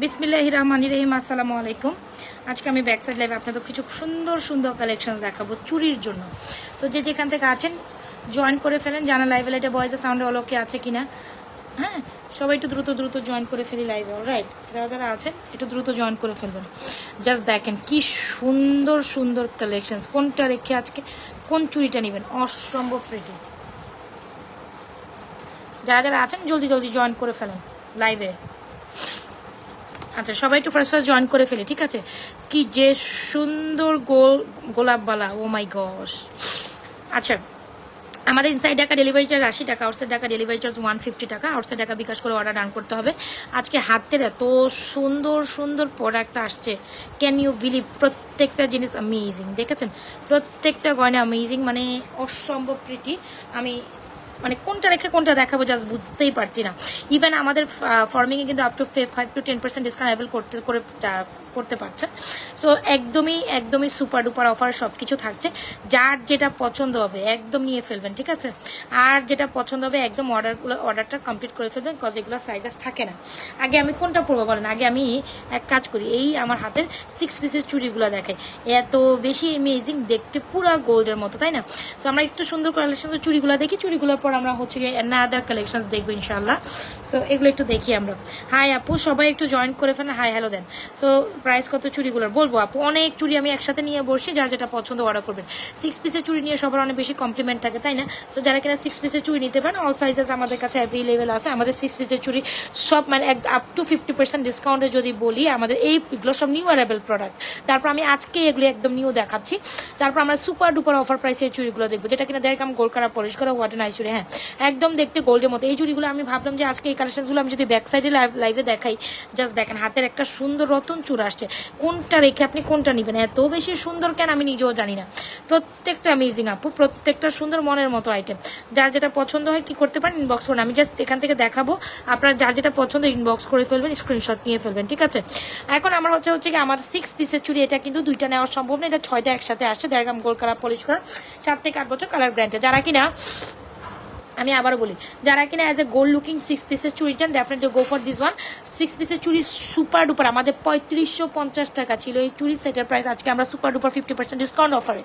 বিসমিল্লাহির রহমানির রহিম। আসসালামু আলাইকুম। আজকে আমি ব্যাক সাইড লাইভে আপনাদের কিছু সুন্দর সুন্দর কালেকশনস দেখাবো চুরির জন্য। সো যে যেখান থেকে আছেন জয়েন করে ফেলেন, জানা লাইভে লাইটে ভয়েসের সাউন্ডে অলকে আছে কিনা। হ্যাঁ, সবাই একটু দ্রুত জয়েন করে ফেলি লাইভে। অলরাইট, যারা যারা আছেন একটু দ্রুত জয়েন করে ফেলবেন। জাস্ট দেখেন কি সুন্দর সুন্দর কালেকশনস। কোনটা রেখে আজকে কোন চুরিটা নেবেন, অসম্ভব প্রিটি। যারা যারা আছেন জলদি জলদি জয়েন করে ফেলেন লাইভে। আচ্ছা, সবাই একটু ফার্স্ট জয়েন করে ফেলি, ঠিক আছে? কি যে সুন্দর গোলাপবালা, ও মাই গস। আচ্ছা, আমাদের ইনসাইড ঢাকা ডেলিভারি চার্জ 80 টাকা, আউটসাইড ঢাকা ডেলিভারি চার্জ 150 টাকা। আউটসাইড ঢাকা বিকাশ করে অর্ডার ডান করতে হবে। আজকে হাতের এত সুন্দর সুন্দর প্রোডাক্ট আসছে, ক্যান ইউ বিলিভ? প্রত্যেকটা জিনিস অ্যামেজিং, দেখেছেন? প্রত্যেকটা গয়না অ্যামেজিং, মানে অসম্ভব প্রিটি। আমি মানে কোনটা রেখে কোনটা দেখাবো জাস্ট বুঝতেই পারছি না। ইভেন আমাদের ফর্মিংয়ে কিন্তু up to 5 to 10% discount avail করতে পারছেন। সো একদমই সুপার ডুপার অফার সব কিছু থাকছে। যার যেটা পছন্দ হবে একদম নিয়ে ফেলবেন, ঠিক আছে? আর যেটা পছন্দ হবে একদম অর্ডারটা কমপ্লিট করে ফেলবেন, কজ এগুলো সাইজেস থাকে না। আগে আমি কোনটা পরবো বলেন? আগে আমি এক কাজ করি, এই আমার হাতের 6 পিসের চুড়িগুলো দেখে এত বেশি অ্যামেজিং দেখতে, পুরো গোল্ডের মতো, তাই না? সো আমরা একটু সুন্দর কালেকশন চুড়িগুলো দেখি, চুড়িগুলোর পর আমরা হচ্ছে গিয়ে আদার কালেকশন দেখবো ইনশাল্লাহ। সো এগুলো একটু দেখি আমরা। হাই আপু, সবাই একটু জয়েন করে ফেলেন, হাই হ্যালো দেন। সো প্রাইস কত চুড়িগুলোর বলবো আপু? অনেক চুড়ি আমি একসাথে নিয়ে বসছি, যার যেটা পছন্দ অর্ডার করবেন। 6 পিসের চুড়ি নিয়ে সবার অনেক বেশি কমপ্লিমেন্ট থাকে, তাই না? সো যারা কিনা 6 পিসের চুড়ি নিতে পারেন, অল সাইজেস আমাদের কাছে অ্যাভেলেবেল আছে। আমাদের 6 পিসের চুড়ি সব মানে আপ টু 50% ডিসকাউন্টে যদি বলি, আমাদের এইগুলো সব নিউ অ্যারেবল প্রোডাক্ট। তারপর আমি আজকে এগুলো একদম নিউ দেখাচ্ছি। তারপর আমরা সুপার ডুপার অফার প্রাইসে এই চুড়িগুলো দেখবো, যেটা কিনা দেখলাম গোল্ড কালার পলিশ করা ওয়াটার নাইস চুড়ি। হ্যাঁ, একদম দেখতে গোল্ডের মতো এই চুড়িগুলো। আমি ভাবলাম যে আজকে এই কালেকশনগুলো আমি যদি ব্যাক সাইডে লাইভে দেখাই, জাস্ট দেখেন হাতের একটা সুন্দর রতন চূড় আসছে। কোনটা রেখে আপনি কোনটা নেবেন? এত বেশি সুন্দর কেন আমি নিজেও জানি না। প্রত্যেকটা অ্যামেজিং আপু, প্রত্যেকটা সুন্দর, মনের মতো আইটেম। যার যেটা পছন্দ হয় কি করতে পারেন, ইনবক্স করুন। আমি জাস্ট এখান থেকে দেখাবো, আপনার যার যেটা পছন্দ ইনবক্স করে ফেলবেন, স্ক্রিনশট নিয়ে ফেলবেন, ঠিক আছে? এখন আমার হচ্ছে কি আমার 6 পিসের চুড়ি, এটা কিন্তু 2টা নেওয়া সম্ভব না, এটা 6টা একসাথে আসছে। 1.5 গ্রাম গোল্ড কালার পলিশ করা, 7 থেকে 8 বছর কালার গ্যারান্টি। যারা কিনা, আমি আবারও বলি, যারা কিনা অ্যাজ এ গোল্ড লুকিং 6 পিসের চুড়িটা definitely go for this one. 6 পিসের চুড়ি সুপার ডুপার, আমাদের 3550 টাকা ছিল এই চুড়ি সেটের প্রাইস। আজকে আমরা সুপার ডুপার 50% ডিসকাউন্ট অফারে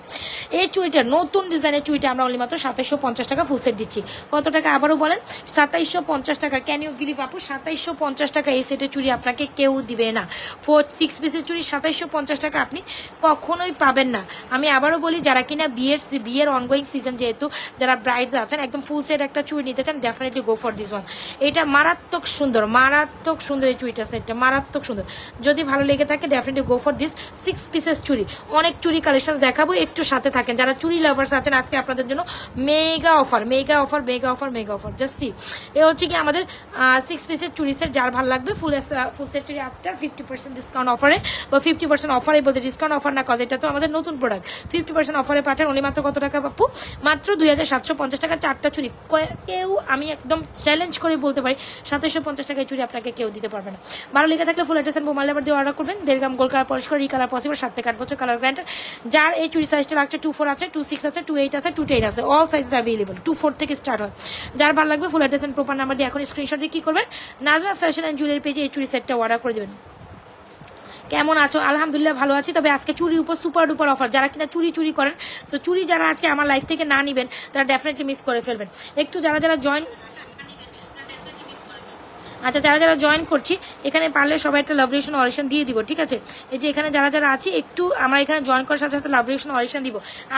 এই চুড়িটা, নতুন ডিজাইনের চুড়িটা আমরা অনলি মাত্র 2750 টাকা ফুল সেট দিচ্ছি। কত টাকা আবারও বলেন? 2750 টাকা। ক্যান ইউ বিলিভ আপু? 2750 টাকা এই সেটের চুড়ি আপনাকে কেউ দিবে না। 6 পিসের চুড়ি 2750 টাকা আপনি কখনোই পাবেন না। আমি আবারও বলি, যারা কিনা বিয়ের অনগোয়িং সিজন, যেহেতু যারা ব্রাইডস আছেন, একদম ফুল সেট একটা চুড়ি নিতে চান, definitely go for this one. এটা মারাত্মক সুন্দর এই চুড়িটা সেটটা মারাত্মক সুন্দর। যদি ভালো লেগে থাকে definitely go for this 6 pieces চুড়ি। অনেক চুড়ি কালেকশন দেখাবো, একটু সাথে থাকেন। যারা চুড়ি লাভার্স আছেন, আজকে আপনাদের জন্য মেগা অফার জাস্ট সি। এ হচ্ছে কি আমাদের 6 পিসের চুড়ি সেট। যার ভালো লাগবে ফুল সেট চুড়ি আফটার 50% ডিসকাউন্ট অফারে, বা 50% অফারে বলতে ডিসকাউন্ট অফার না, কজ এটা তো আমাদের নতুন প্রোডাক্ট। 50% অফারে পাচ্ছেন অনলি মাত্র কত টাকা বাপু? মাত্র 2750 টাকা 4টা চুড়ি। কেউ, আমি একদম চ্যালেঞ্জ করে বলতে পারি, 2750 টাকায় চুড়ি আপনাকে কেউ দিতে পারবে না। ভালো লেগে থাকলে ফুল অ্যাড্রেস মোবাইল নাম্বার দিয়ে অর্ডার করবেন। 1.5 গ্রাম গোল্ড কালার পলিশ করে, ই কালার পসিবল, 7 থেকে 8 বছর কালার গ্যারান্টি। যার এই চুড়ি সাইজটা লাগছে 24 আছে, 26 আছে, 28 আছে, 28 আছে, অল সাইজ অ্যাভেলেবল। 24 থেকে স্টার্ট হয়। যার ভালো লাগবে full address and proper number দিয়ে এখন স্ক্রিনশট দিয়ে কি করবেন, নাজমা ফ্যাশন এন্ড জুয়েলারি পেজে এই চুড়ি সেটটা অর্ডার করে দেবেন। কেমন আছো? আলহামদুলিল্লাহ ভালো আছি। তবে আজকে চুরির উপর সুপার ডুপার অফার। যারা কিনা চুরি করেন, তো চুরি যারা আজকে আমার লাইফ থেকে না নিবেন, তারা ডেফিনেটলি মিস করে ফেলবেন। একটু যারা জয়েন, আচ্ছা যারা জয়েন করছি এখানে, পারলে সবাই একটা লাভ রিয়েকশন অরিশন দিয়ে দিব, ঠিক আছে? এই যে এখানে যারা আছি, একটু আমরা এখানে জয়েন করার সাথে সাথে লাভ রিয়েকশন অরিশন দিব।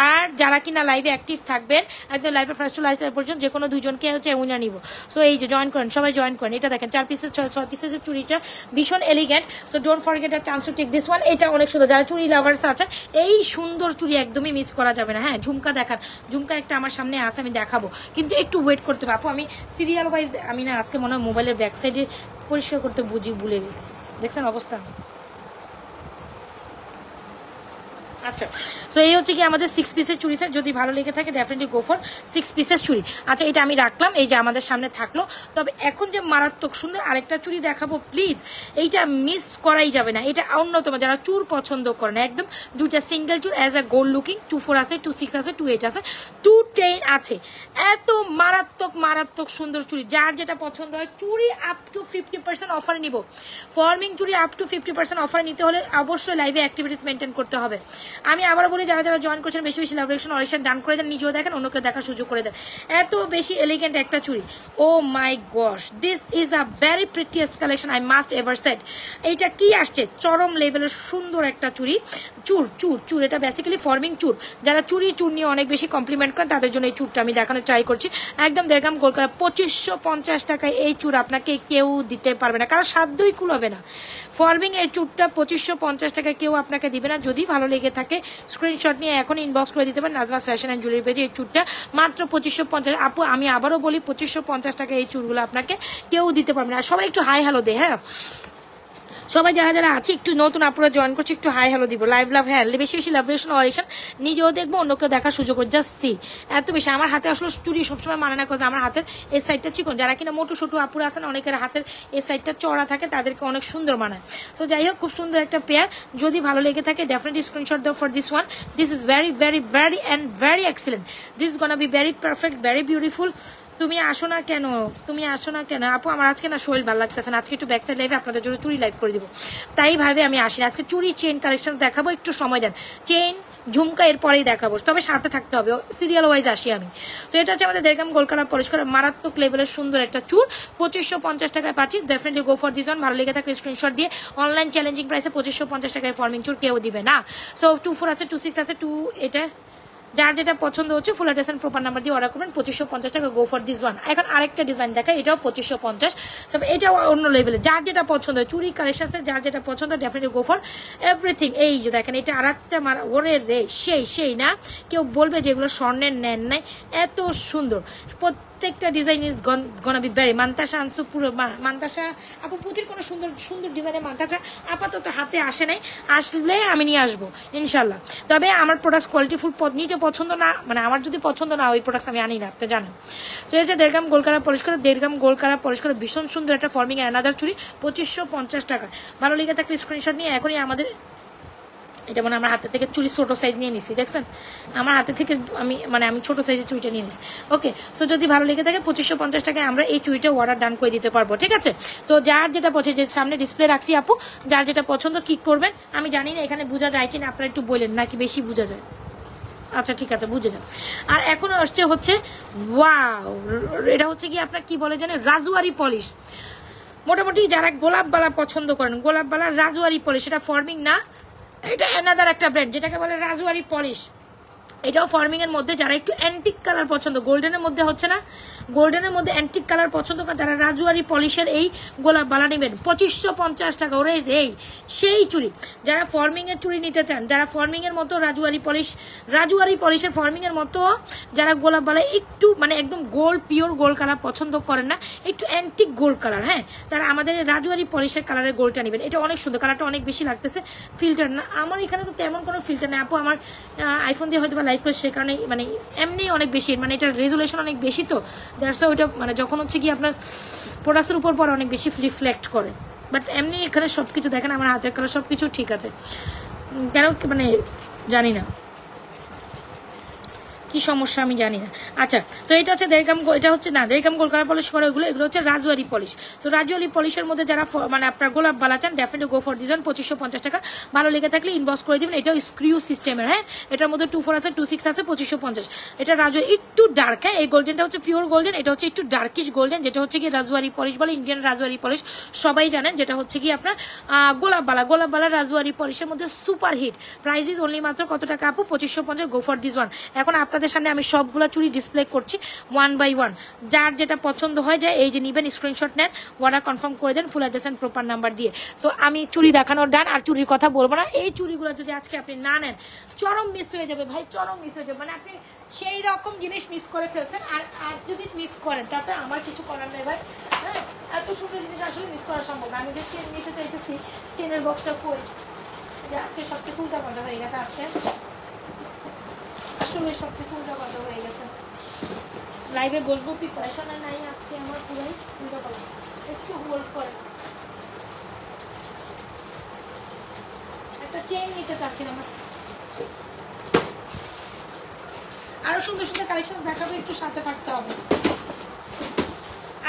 আর যারা কিনা লাইভে অ্যাক্টিভ থাকবেন, একদম লাইভে ফার্স্ট টু লাস্ট পর্যন্ত যে কোনো 2জনকে হচ্ছে উইনার নিব। সো এই যে জয়েন করেন, সবাই জয়েন করেন। এটা দেখেন 4 পিসের 6 পিসের চুড়িটা ভীষণ elegant. So don't forget a chance to take this one. এটা অনেক সুন্দর। যারা চুড়ি লাভার্স আছে, এই সুন্দর চুড়ি একদমই মিস করা যাবে না। হ্যাঁ, ঝুমকা দেখান, ঝুমকা একটা আমার সামনে আছে, আমি দেখাবো, কিন্তু একটু ওয়েট করতে পারবো। আমি সিরিয়াল ওয়াইজ, আমি না আজকে মনে হয় মোবাইলের ব্যাক সাইডে পরিষ্কার করতে ভুলে গেছি। দেখছেন অবস্থা? আচ্ছা, সো এই হচ্ছে কি আমাদের 6 পিসের চুড়ি সেট। যদি ভালো লেগে থাকে ডেফিনেটলি গো ফর 6 পিসের চুড়ি। আচ্ছা, এটা আমি রাখলাম, এই যে আমাদের সামনে থাকলো। তবে এখন যে মারাত্মক সুন্দর আরেকটা চুড়ি দেখাবো, প্লিজ এইটা মিস করাই যাবে না। এটা অন্যতম, যারা চুর পছন্দ করেন, একদম দুইটা সিঙ্গেল চুর অ্যাজ এ গোল্ড লুকিং, 24 আছে, 26 আছে, 28 আছে, 210 আছে। এত মারাত্মক মারাত্মক সুন্দর চুড়ি, যার যেটা পছন্দ হয়। চুড়ি আপ টু 50% অফার নিব। ফর্মিং চুড়ি আপ টু 50% অফার নিতে হলে অবশ্যই লাইভে অ্যাক্টিভিটিস মেনটেন করতে হবে। আমি আবার বলি, যারা যারা জয়েন করছেন বেশি বেশি লাভরেশন অরিশন ডান করে দেন, নিজেও দেখেন, অন্যকে দেখার সুযোগ করে দেন। এত বেশি এলিগেন্ট একটা চুড়ি, oh my gosh, this is a very prettiest collection, I must ever said. এইটা কি আসছে, চরম লেভেলের সুন্দর একটা চুড়ি। চুর চুর চুর, এটা বেসিক্যালি ফর্মিং চুর। যারা চুর নিয়ে অনেক বেশি কমপ্লিমেন্ট করেন তাদের জন্য এই চুরটা আমি দেখানোর ট্রাই করছি। একদম দেড়গ্রাম গোল্ড কালার, 2550 টাকায় এই চুর আপনাকে কেউ দিতে পারবে না, কারণ সাধ্যই কুলাবে না। ফর্মিং এই চুরটা 2550 টাকায় কেউ আপনাকে দিবে না। যদি ভালো লেগে থাকে স্ক্রিনশট নিয়ে এখন ইনবক্স করে দিতে পারেন নাজমাস ফ্যাশন অ্যান্ড জুয়েলারি পেজে। এই চুরটা মাত্র 2550। আপু আমি আবারও বলি, 2550 টাকা এই চুরগুলো আপনাকে কেউ দিতে পারবে না। সবাই একটু হাই হ্যালো দে, হ্যাঁ সবাই যারা যারা আছে একটু নতুন আপুরা জয়েন করছে, একটু হাই হ্যালো দিব। লাইভ লাভ, হ্যাঁ বেশি বেশি লাভরেশন অরিশন নিজেও দেখবো, অন্যকে দেখার সুযোগ করে। জাস্ট সি, এত বেশি আমার হাতে আসলে চুড়ি সবসময় মানে না, কারণ আমার হাতের এই সাইডটা চিকন। যারা কিনা মোটু ছোটু আপুরা আছেন, অনেকের হাতের এই সাইডটা চড়া থাকে, তাদেরকে অনেক সুন্দর মানায়। সো যাই হোক, খুব সুন্দর একটা পেয়ার। যদি ভালো লেগে থাকে ডেফিনেটলি স্ক্রিনশট দাও for this one. This is very very very and very excellent. This is gonna be very perfect, very beautiful. তুমি আসো না কেন, তুমি আসো না কেন আপু? আমার আজকে না শরীর ভালো লাগতেছে না, আজকে একটু ব্যাক সাইড লাইভে আপনাদের জন্য চুড়ি লাইভ করে দিব, তাই ভাবে আমি আসি। আজকে চুড়ি চেইন কালেকশন দেখাবো, একটু সময় দেন। চেইন ঝুমকা এর পরেই দেখাবো, তবে সাথে থাকতে হবে, সিরিয়াল ওয়াইজ আসি আমি। তো এটা হচ্ছে আমাদের দেড়গ্রাম গোল্ড কালার পলিশ করা মারাত্মক লেভেলের সুন্দর একটা চুর, 2550 টাকায় পাচ্ছি। Definitely go for this one. ভালো লেগে থাকলে স্ক্রিনশট দিয়ে অনলাইন চ্যালেঞ্জিং প্রাইসে 2550 টাকায় ফর্মিং চুর কেউ দিবে না। সো 24 আছে, 26 আছে, 2 এটা যার যেটা পছন্দ হচ্ছে full address and proper number দিয়ে অর্ডার করবেন। 2550 টাকা গো ফর দিস ওয়ান। এখন আরেকটা ডিজাইন দেখা, এটাও 2550, তবে এটাও অন্য লেভেলে। যার যেটা পছন্দ হয় চুরি কালেকশন, যার যেটা পছন্দ ডেফিনেটলি গো ফর এভরিথিং। এই যে দেখেন, এটা আর একটা ওরে রে, সেই না কেউ বলবে যেগুলো স্বর্ণের নেন নাই, এত সুন্দর। প্রত্যেকটা design is gonna be very. Mantasa আনসু পুরো, মান্তাসা আপু পুতির কোনো সুন্দর সুন্দর ডিজাইনের মান্তাসা আপাতত হাতে আসে নাই, আসলে আমি নিয়ে আসবো ইনশাল্লাহ। তবে আমার প্রোডাক্ট কোয়ালিটি ফুল নিজে পছন্দ না, মানে আমার যদি পছন্দ না ওই প্রোডাক্ট আমি আনি না, আপনি জানেন। তো এটা দেড়গ্রাম গোল্ড কালার পরিষ্কার, দেড়গ্রাম গোল্ড কালার পরিষ্কার, ভীষণ সুন্দর একটা ফর্মিং অ্যানাদার চুড়ি, 2550 টাকা। ভালো লেগে থাকলে স্ক্রিনশট নিয়ে এখনই আমাদের, এটা মানে আমার হাতের থেকে চুড়ি ছোটো সাইজ নিয়ে নিছি, দেখছেন আমার হাতে থেকে আমি ছোটো সাইজের চুড়িটা নিয়ে নিছি। ওকে, সো যদি ভালো লেগে থাকে 2550 টাকায় আমরা এই চুড়িটা অর্ডার ডান করে দিতে পারবো, ঠিক আছে। তো যার যেটা পছন্দ, যে সামনে ডিসপ্লে রাখছি আপু, যার যেটা পছন্দ কি করবেন আমি জানি না, এখানে বোঝা যায় কিনা আপনারা একটু বললেন, নাকি বেশি বোঝা যায়? আচ্ছা ঠিক আছে, বুঝে যান। আর এখন আসছে হচ্ছে ওয়াও, এটা হচ্ছে কি আপনার কি বলে জানেন, রাজুয়ারি পলিশ। মোটামুটি যারা গোলাপ বালা পছন্দ করেন, গোলাপ বালা রাজুয়ারি পলিশ, এটা ফর্মিং না, এটা অ্যানাদার একটা ব্র্যান্ড যেটাকে বলে রাজুয়ারি পলিশ। এটাও ফর্মিং এর মধ্যে, যারা একটু অ্যান্টিক কালার পছন্দ, গোল্ডেনের মধ্যে হচ্ছে না, গোল্ডেনের মধ্যে অ্যান্টিক কালার পছন্দ করেন, তারা রাজুয়ারি পলিশের এই গোলাপ বালা নেবেন 2550 টাকা। ওরে এই সেই চুড়ি, যারা ফর্মিং এর চুড়ি নিতে চান, যারা ফর্মিং এর মতো রাজুয়ারি পলিশের ফর্মিং এর মতো যারা গোলাপ বালা একটু মানে একদম গোল্ড পিওর গোল্ড কালার পছন্দ করেন না, একটু অ্যান্টিক গোল্ড কালার, হ্যাঁ তারা আমাদের রাজুয়ারি পলিশের কালারের গোল্ডটা নেবেন। এটা অনেক সুন্দর, কালারটা অনেক বেশি লাগতেছে, ফিল্টার না। আমার এখানে তো তেমন কোনো ফিল্টার নেই আপু, আমার আইফোন দিয়ে হয়তো বা লাইভ করে, সে কারণে মানে এমনি অনেক বেশি, মানে এটার রেজুলেশন অনেক বেশি, তো দ্যাটস ওইটা মানে যখন হচ্ছে কি আপনার প্রোডাক্টের উপর পর অনেক বেশি রিফ্লেক্ট করে। বাট এমনি এখানে সব কিছু দেখেন, আমার হাতের কালার সব কিছু ঠিক আছে, কেন মানে জানি না কি সমস্যা আমি জানি না। আচ্ছা, তো এটা হচ্ছে দেড়গ্রাম, এটা হচ্ছে না দেড়গ্রাম গোল্ড কালার পলিশ করা, এগুলো হচ্ছে রাজুয়ারি পলিশ। তো রাজুয়ারি পলিশের মধ্যে যারা মানে আপনার গোলাপ বালা চান ডেফিনেটলি গো ফর দিজন, 2550 টাকা। ভালো লেগে থাকলে ইনবক্স করে দিবেন। এটাও স্ক্রিউ সিস্টেমের, হ্যাঁ এটার মধ্যে 24 আছে, 26 আছে, 2550। এটা রাজুয়ারি একটু ডার্ক, হ্যাঁ এই গোল্ডেনটা হচ্ছে পিওর গোল্ডেন, এটা হচ্ছে একটু ডার্কিশ গোল্ডেন, যেটা হচ্ছে কি রাজুয়ারি পলিশ বলে, ইন্ডিয়ান রাজুয়ারি পলিশ সবাই জানেন, যেটা হচ্ছে কি আপনার গোলাপ বালা রাজুয়ারি পলিশের মধ্যে super hit. Price is only মাত্র কত টাকা আপু? 2550, গো ফর দিস ওয়ান। এখন আপনাদের সামনে আমি সবগুলা চুড়ি ডিসপ্লে করছি 1 বাই 1, যার যেটা পছন্দ হয় যায় এই যে নিবেন, স্ক্রিনশট নেন, অর্ডার কনফার্ম করে দেন full address and proper number দিয়ে। সো আমি চুড়ি দেখানোর ডান, আর চুড়ির কথা বলবো না। এই চুড়িগুলো যদি আজকে আপনি না নেন চরম মিস হয়ে যাবে ভাই, চরম মিস হয়ে যাবে, মানে আপনি সেই রকম জিনিস মিস করে ফেলছেন। আর যদি মিস করেন তাতে আমার কিছু করার নেই ভাই, হ্যাঁ এত সুন্দর জিনিস আসলে মিস করা সম্ভব না। আমি যে চেন নিতে চাইতেছি, চেনের বক্সটা কই আজকে সব কিছু উল্টাপাল্টা হয়ে গেছে। আজকে আসলে সব কিছু উল্টাপাল্টা হয়ে গেছে। লাইভে বসবো প্রিপারেশনে নাই আজকে আমার পুরাই উল্টাপাল্টা। একটু হোল্ড করে একটা চেইন নিতে চাচ্ছিলাম। আরো সুন্দর সুন্দর কালেকশন দেখাবো, একটু সাথে থাকতে হবে।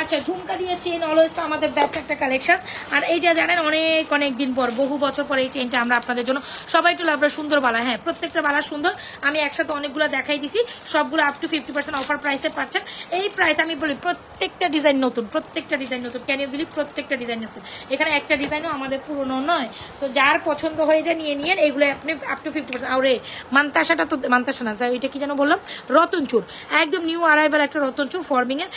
আচ্ছা, ঝুমকা দিয়ে চেন অলওয়েজ তো আমাদের বেস্ট একটা কালেকশন। আর এইটা জানেন অনেক অনেক দিন পর, বহু বছর পর এই চেনটা আমরা আপনাদের জন্য সবাই একটু লাভরা সুন্দর বালা। হ্যাঁ, প্রত্যেকটা বালা সুন্দর। আমি একসাথে অনেকগুলো দেখাই দিছি, সবগুলো আপ টু 50% অফার প্রাইসে পাচ্ছেন। এই প্রাইস আমি বলি প্রত্যেকটা ডিজাইন নতুন, প্রত্যেকটা ডিজাইন নতুন। ক্যান ইউ বিলিভ, প্রত্যেকটা ডিজাইন নতুন। এখানে একটা ডিজাইনও আমাদের পুরনো নয়। সো যার পছন্দ হয়ে যায় নিয়ে নিয়ে এগুলো আপনি আপ টু 50%। আর মান্তাসাটা তো মান্তাসা না, এটা কি যেন বললাম, রতনচুর, একদম নিউ অ্যারাইভাল একটা রতনচুর ফর্মিং এর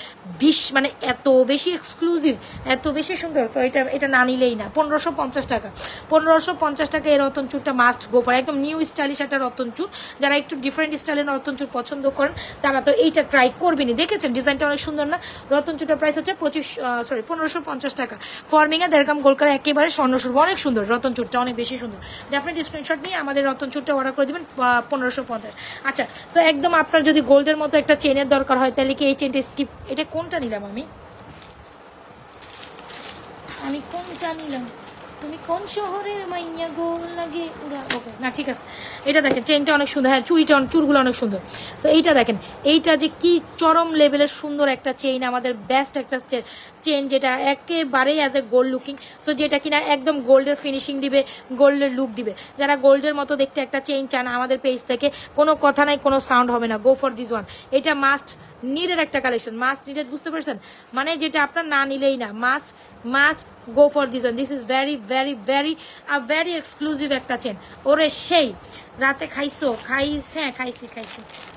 মানে এত বেশি এক্সক্লুসিভ, এত বেশি সুন্দর। তো এটা না নিলেই না। 1550 টাকা, 1550 টাকা এই রতনচুরটা মাস্ট গো ফর। একদম নিউ স্টাইলিশ একটা রতনচুর। যারা একটু ডিফারেন্ট স্টাইলের রতনচুর পছন্দ করেন তারা তো এইটা ট্রাই করবেনই। দেখেছেন ডিজাইনটা অনেক সুন্দর না? রতনচুরটার প্রাইস হচ্ছে 1550 টাকা। ফর্মিং এ দেড়গ্রাম গোলকার একেবারে স্বর্ণসুর, অনেক সুন্দর রতনচুরটা, অনেক বেশি সুন্দর। ডেফিনেটলি স্ক্রিনশট নিয়ে আমাদের রতনচুরটা অর্ডার করে দেবেন 1550। আচ্ছা, সো একদম আপনার যদি গোল্ডের মতো একটা চেনের দরকার হয় তাহলে কি এই চেনটা স্কিপ। এটা কোনটা নিলাম আমি কোনটা নিলাম? তুমি কোন শহরের মাইয়া গোল লাগে উড়া। ওকে, না ঠিক আছে। এটা দেখেন চেনটা অনেক সুন্দর। হ্যাঁ, চুরগুলো অনেক সুন্দর। সো এইটা দেখেন, এইটা যে কি চরম লেভেলের সুন্দর একটা চেইন, আমাদের বেস্ট একটা চেন, যেটা একেবারেই as a gold looking. So যেটা কিনা একদম গোল্ডের ফিনিশিং দিবে, গোল্ডের লুক দিবে। যারা গোল্ডের মতো দেখতে একটা চেইন চান আমাদের পেজ থেকে, কোনো কথা নাই, কোনো সাউন্ড হবে না, গো ফর দিস ওয়ান। এটা মাস্ট নিডের একটা কালেকশন, মাস্ট নিডেড, বুঝতে পারছেন? মানে যেটা আপনার না নিলেই না, must go for this one. This is very very very very exclusive একটা চেন। ওরে সেই রাতে খাইছো? হ্যাঁ খাইছি,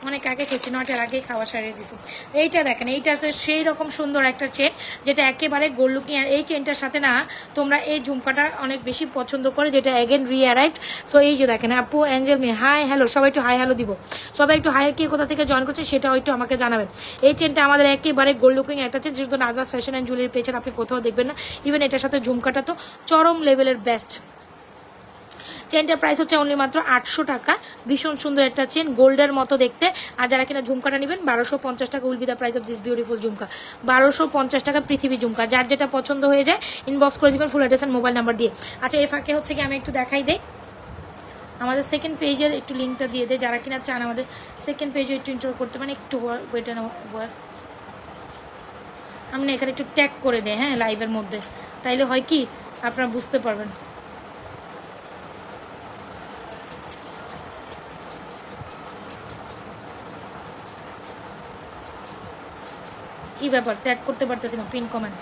অনেক আগে খেয়েছি, 9টার আগে খাওয়া সারিয়ে দিছি। এইটা দেখেন, এইটা তো সেই রকম সুন্দর একটা চেন যেটা একেবারে গোল্ড লুকিং। আর এই চেনটার সাথে না তোমরা এই ঝুমকাটা অনেক বেশি পছন্দ করে, যেটা অ্যাগেন রিঅ্যারাইভড। সো এই যে দেখেন, আপু অ্যাঞ্জেল মি, হাই হ্যালো, সবাই একটু হাই হ্যালো দিব। সবাই একটু হাই, কে কোথা থেকে জয়েন করছে সেটাও একটু আমাকে জানাবেন। এই চেনটা আমাদের একেবারে গোল্ড লুকিং একটা চেন, যেহেতু নাজাস ফ্যাশন অ্যান্ড জুয়েলারি পেয়েছেন, আপনি কোথাও দেখবেন না। ইভেন এটার সাথে ঝুমকাটা তো চরম লেভেলের বেস্ট। চেনটার প্রাইস হচ্ছে অনলি মাত্র 800 টাকা। ভীষণ সুন্দর একটা চেন, গোল্ডের মতো দেখতে। আর যারা কিনা ঝুমকাটা নেবেন 1250 টাকা, will be the price of this beautiful jhumka. 1250 টাকা পৃথিবী ঝুমকা। যার যেটা পছন্দ হয়ে যায় ইনবক্স করে দিবেন ফুল অ্যাড্রেস আর মোবাইল নাম্বার দিয়ে। আচ্ছা, এই ফাঁকে হচ্ছে কি আমি একটু দেখাই দেই আমাদের সেকেন্ড পেজের একটু লিঙ্কটা দিয়ে দেয়, যারা কিনা চান আমাদের সেকেন্ড পেজে একটু ইন্টার করতে পারেন। একটু ওয়েটা আমি না এখানে একটু ট্যাগ করে দেয়, হ্যাঁ, লাইভের মধ্যে, তাইলে হয় কি আপনারা বুঝতে পারবেন। কি ব্যাপার, ট্যাগ করতে পারতেছি না, পিন কমেন্ট।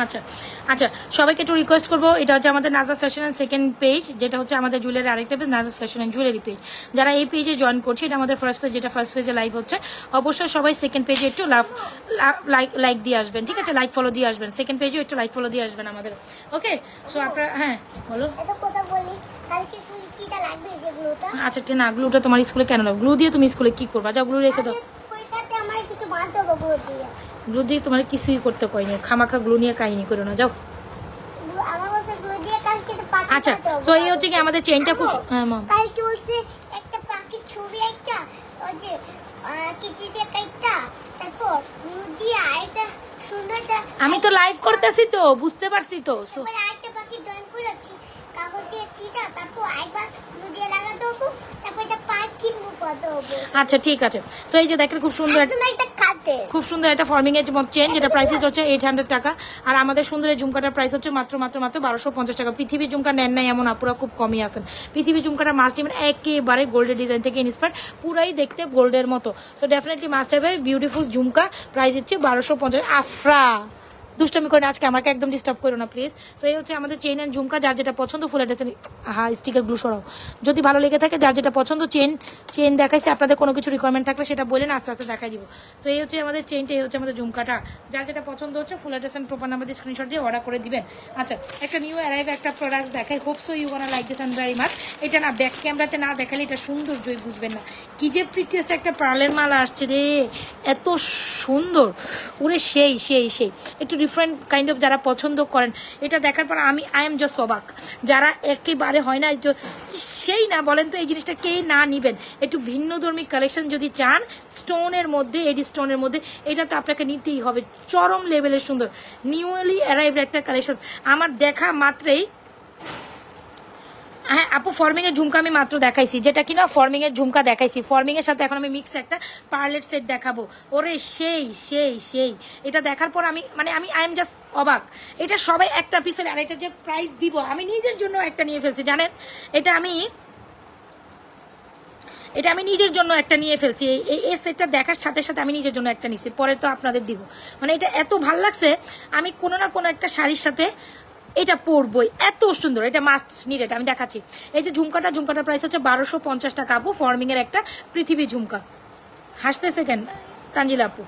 আচ্ছা আচ্ছা, সবাইকে একটু রিকোয়েস্ট করবো, এটা হচ্ছে আমাদের Naza's fashion and second page, যেটা হচ্ছে আমাদের জুয়েলারি আরেকটা page, Naza's fashion and jewellery page. যারা এই পেজে জয়েন করছে, এটা আমাদের ফার্স্ট পেজ, যেটা ফার্স্ট পেজে লাইভ হচ্ছে। অবশ্যই সবাই সেকেন্ড পেজে একটু লাইক দিয়ে আসবেন, ঠিক আছে? লাইক ফলো দিয়ে আসবেন, সেকেন্ড পেজে একটু লাইক ফলো দিয়ে আসবেন আমাদের। ওকে, সো আপনারা, হ্যাঁ বলো। আচ্ছা, না, গ্লুটা তোমার স্কুলে কেন লাগবে? গ্লু দিয়ে তুমি স্কুলে কি করবা? যাও, গ্লু রেখে দাও। গ্লু দিয়ে তোমার কিছুই করতে কয়নি, খামাখা গ্লু নিয়ে কাহিনী করো না, যাও। আচ্ছা, সো এই হচ্ছে কি আমাদের চেইনটা খুব, হ্যাঁ মাম, কালকে বলছে একটা পাখির ছবি, একটা ওই যে কিছু দিয়ে কাইটা, তারপর গ্লু দিয়ে আইটা সুন্দরটা। আমি তো লাইভ করতেছি তো, বুঝতে পারছি তো। সো আরেকটা পাখি ড্রয়িং করেছি, কাগজ দিয়ে ছিটা, তারপর আইবার গ্লু দিয়ে লাগা দেবো, তারপর এটা পাখির মুখ দেবো। আচ্ছা ঠিক আছে। সো এই যে দেখেন খুব সুন্দর একটা খুব সুন্দর একটা ফর্মিং এর চেন, যেটা প্রাইস হচ্ছে 800 টাকা। আর আমাদের সুন্দর এই ঝুমকাটার প্রাইস হচ্ছে মাত্র 1250 টাকা। পৃথিবীর ঝুমকা নেন নাই এমন আপুরা খুব কমই আছেন। পৃথিবীর ঝুমকাটা মাস্ট নেবেন, একেবারে গোল্ডের ডিজাইন থেকে ইন্সপায়ার, পুরাই দেখতে গোল্ডের মতো। সো ডেফিনেটলি মাস্ট হবে বিউটিফুল ঝুমকা। প্রাইস হচ্ছে 1250। আফরা দুষ্টামি করে আজকে আমাকে একদম ডিস্টার্ব করো না প্লিজ। তো এই হচ্ছে আমাদের চেইন অ্যান্ড ঝুমকা, যার যেটা পছন্দ ফুল অ্যাড্রেস। হ্যাঁ, স্টিকার গ্লু সরাও যদি ভালো লেগে থাকে। যার যেটা পছন্দ চেন দেখাইছে, আপনাদের কোনো কিছু রিকোয়ারমেন্ট থাকলে সেটা বলেন, আস্তে আস্তে দেখাই দিব। তো এই হচ্ছে আমাদের চেইনটা, এই হচ্ছে আমাদের ঝুমকাটা। যার যেটা পছন্দ হচ্ছে full address and proper number দিয়ে স্ক্রিনশট দিয়ে অর্ডার করে দিবেন। আচ্ছা, একটা নিউ অ্যারাইভ একটা প্রোডাক্ট দেখাই, hope so you gonna like this and very much. এটা না ব্যাক ক্যামেরাতে না দেখালে এটা সৌন্দর্যই বুঝবেন না। কি যে প্রিটিয়েস্ট একটা পার্লের মালা আসছে রে, এত সুন্দর, ওরে সেই সেই সেই। একটু ডিফারেন্ট কাইন্ড অফ যারা পছন্দ করেন, এটা দেখার পর আই এম জাস্ট অবাক। যারা একেবারে হয় না সেই না বলেন তো এই জিনিসটা কে না নিবেন। একটু ভিন্নধর্মী কালেকশন যদি চান স্টোনের মধ্যে, এডি স্টোনের মধ্যে, এটা তো আপনাকে নিতেই হবে। চরম লেভেলের সুন্দর নিউলি অ্যারাইভড একটা কালেকশন। আমার দেখা মাত্রেই, হ্যাঁ আপু ফর্মিং এর ঝুমকা আমি মাত্র দেখাইছি, যেটা কিনা ফর্মিং এর ঝুমকা দেখাইছি। ফর্মিং এর সাথে এখন আমি মিক্স একটা পার্লেট সেট দেখাবো। ওরে সেই সেই সেই, এটা দেখার পর আমি আই এম জাস্ট অবাক। এটা সবাই একটা পিস হলে, আর এটা যে প্রাইস দিব আমি নিজের জন্য একটা নিয়ে ফেলছি জানেন। এটা আমি নিজের জন্য একটা নিয়ে ফেলছি। এই সেটটা দেখার সাথে সাথে আমি নিজের জন্য একটা নিছি, পরে তো আপনাদের দিব। মানে এটা এত ভাল লাগছে, আমি কোনো না কোনো একটা শাড়ির সাথে এটা পরবই, এত সুন্দর। এটা মাস্ট নিড, এটা আমি দেখাচ্ছি। এই যে ঝুমকাটার প্রাইস হচ্ছে 1250 টাকা আপু। ফর্মিং এর একটা পৃথিবী ঝুমকা। হাসতেছে কেন তানজিলা আপু?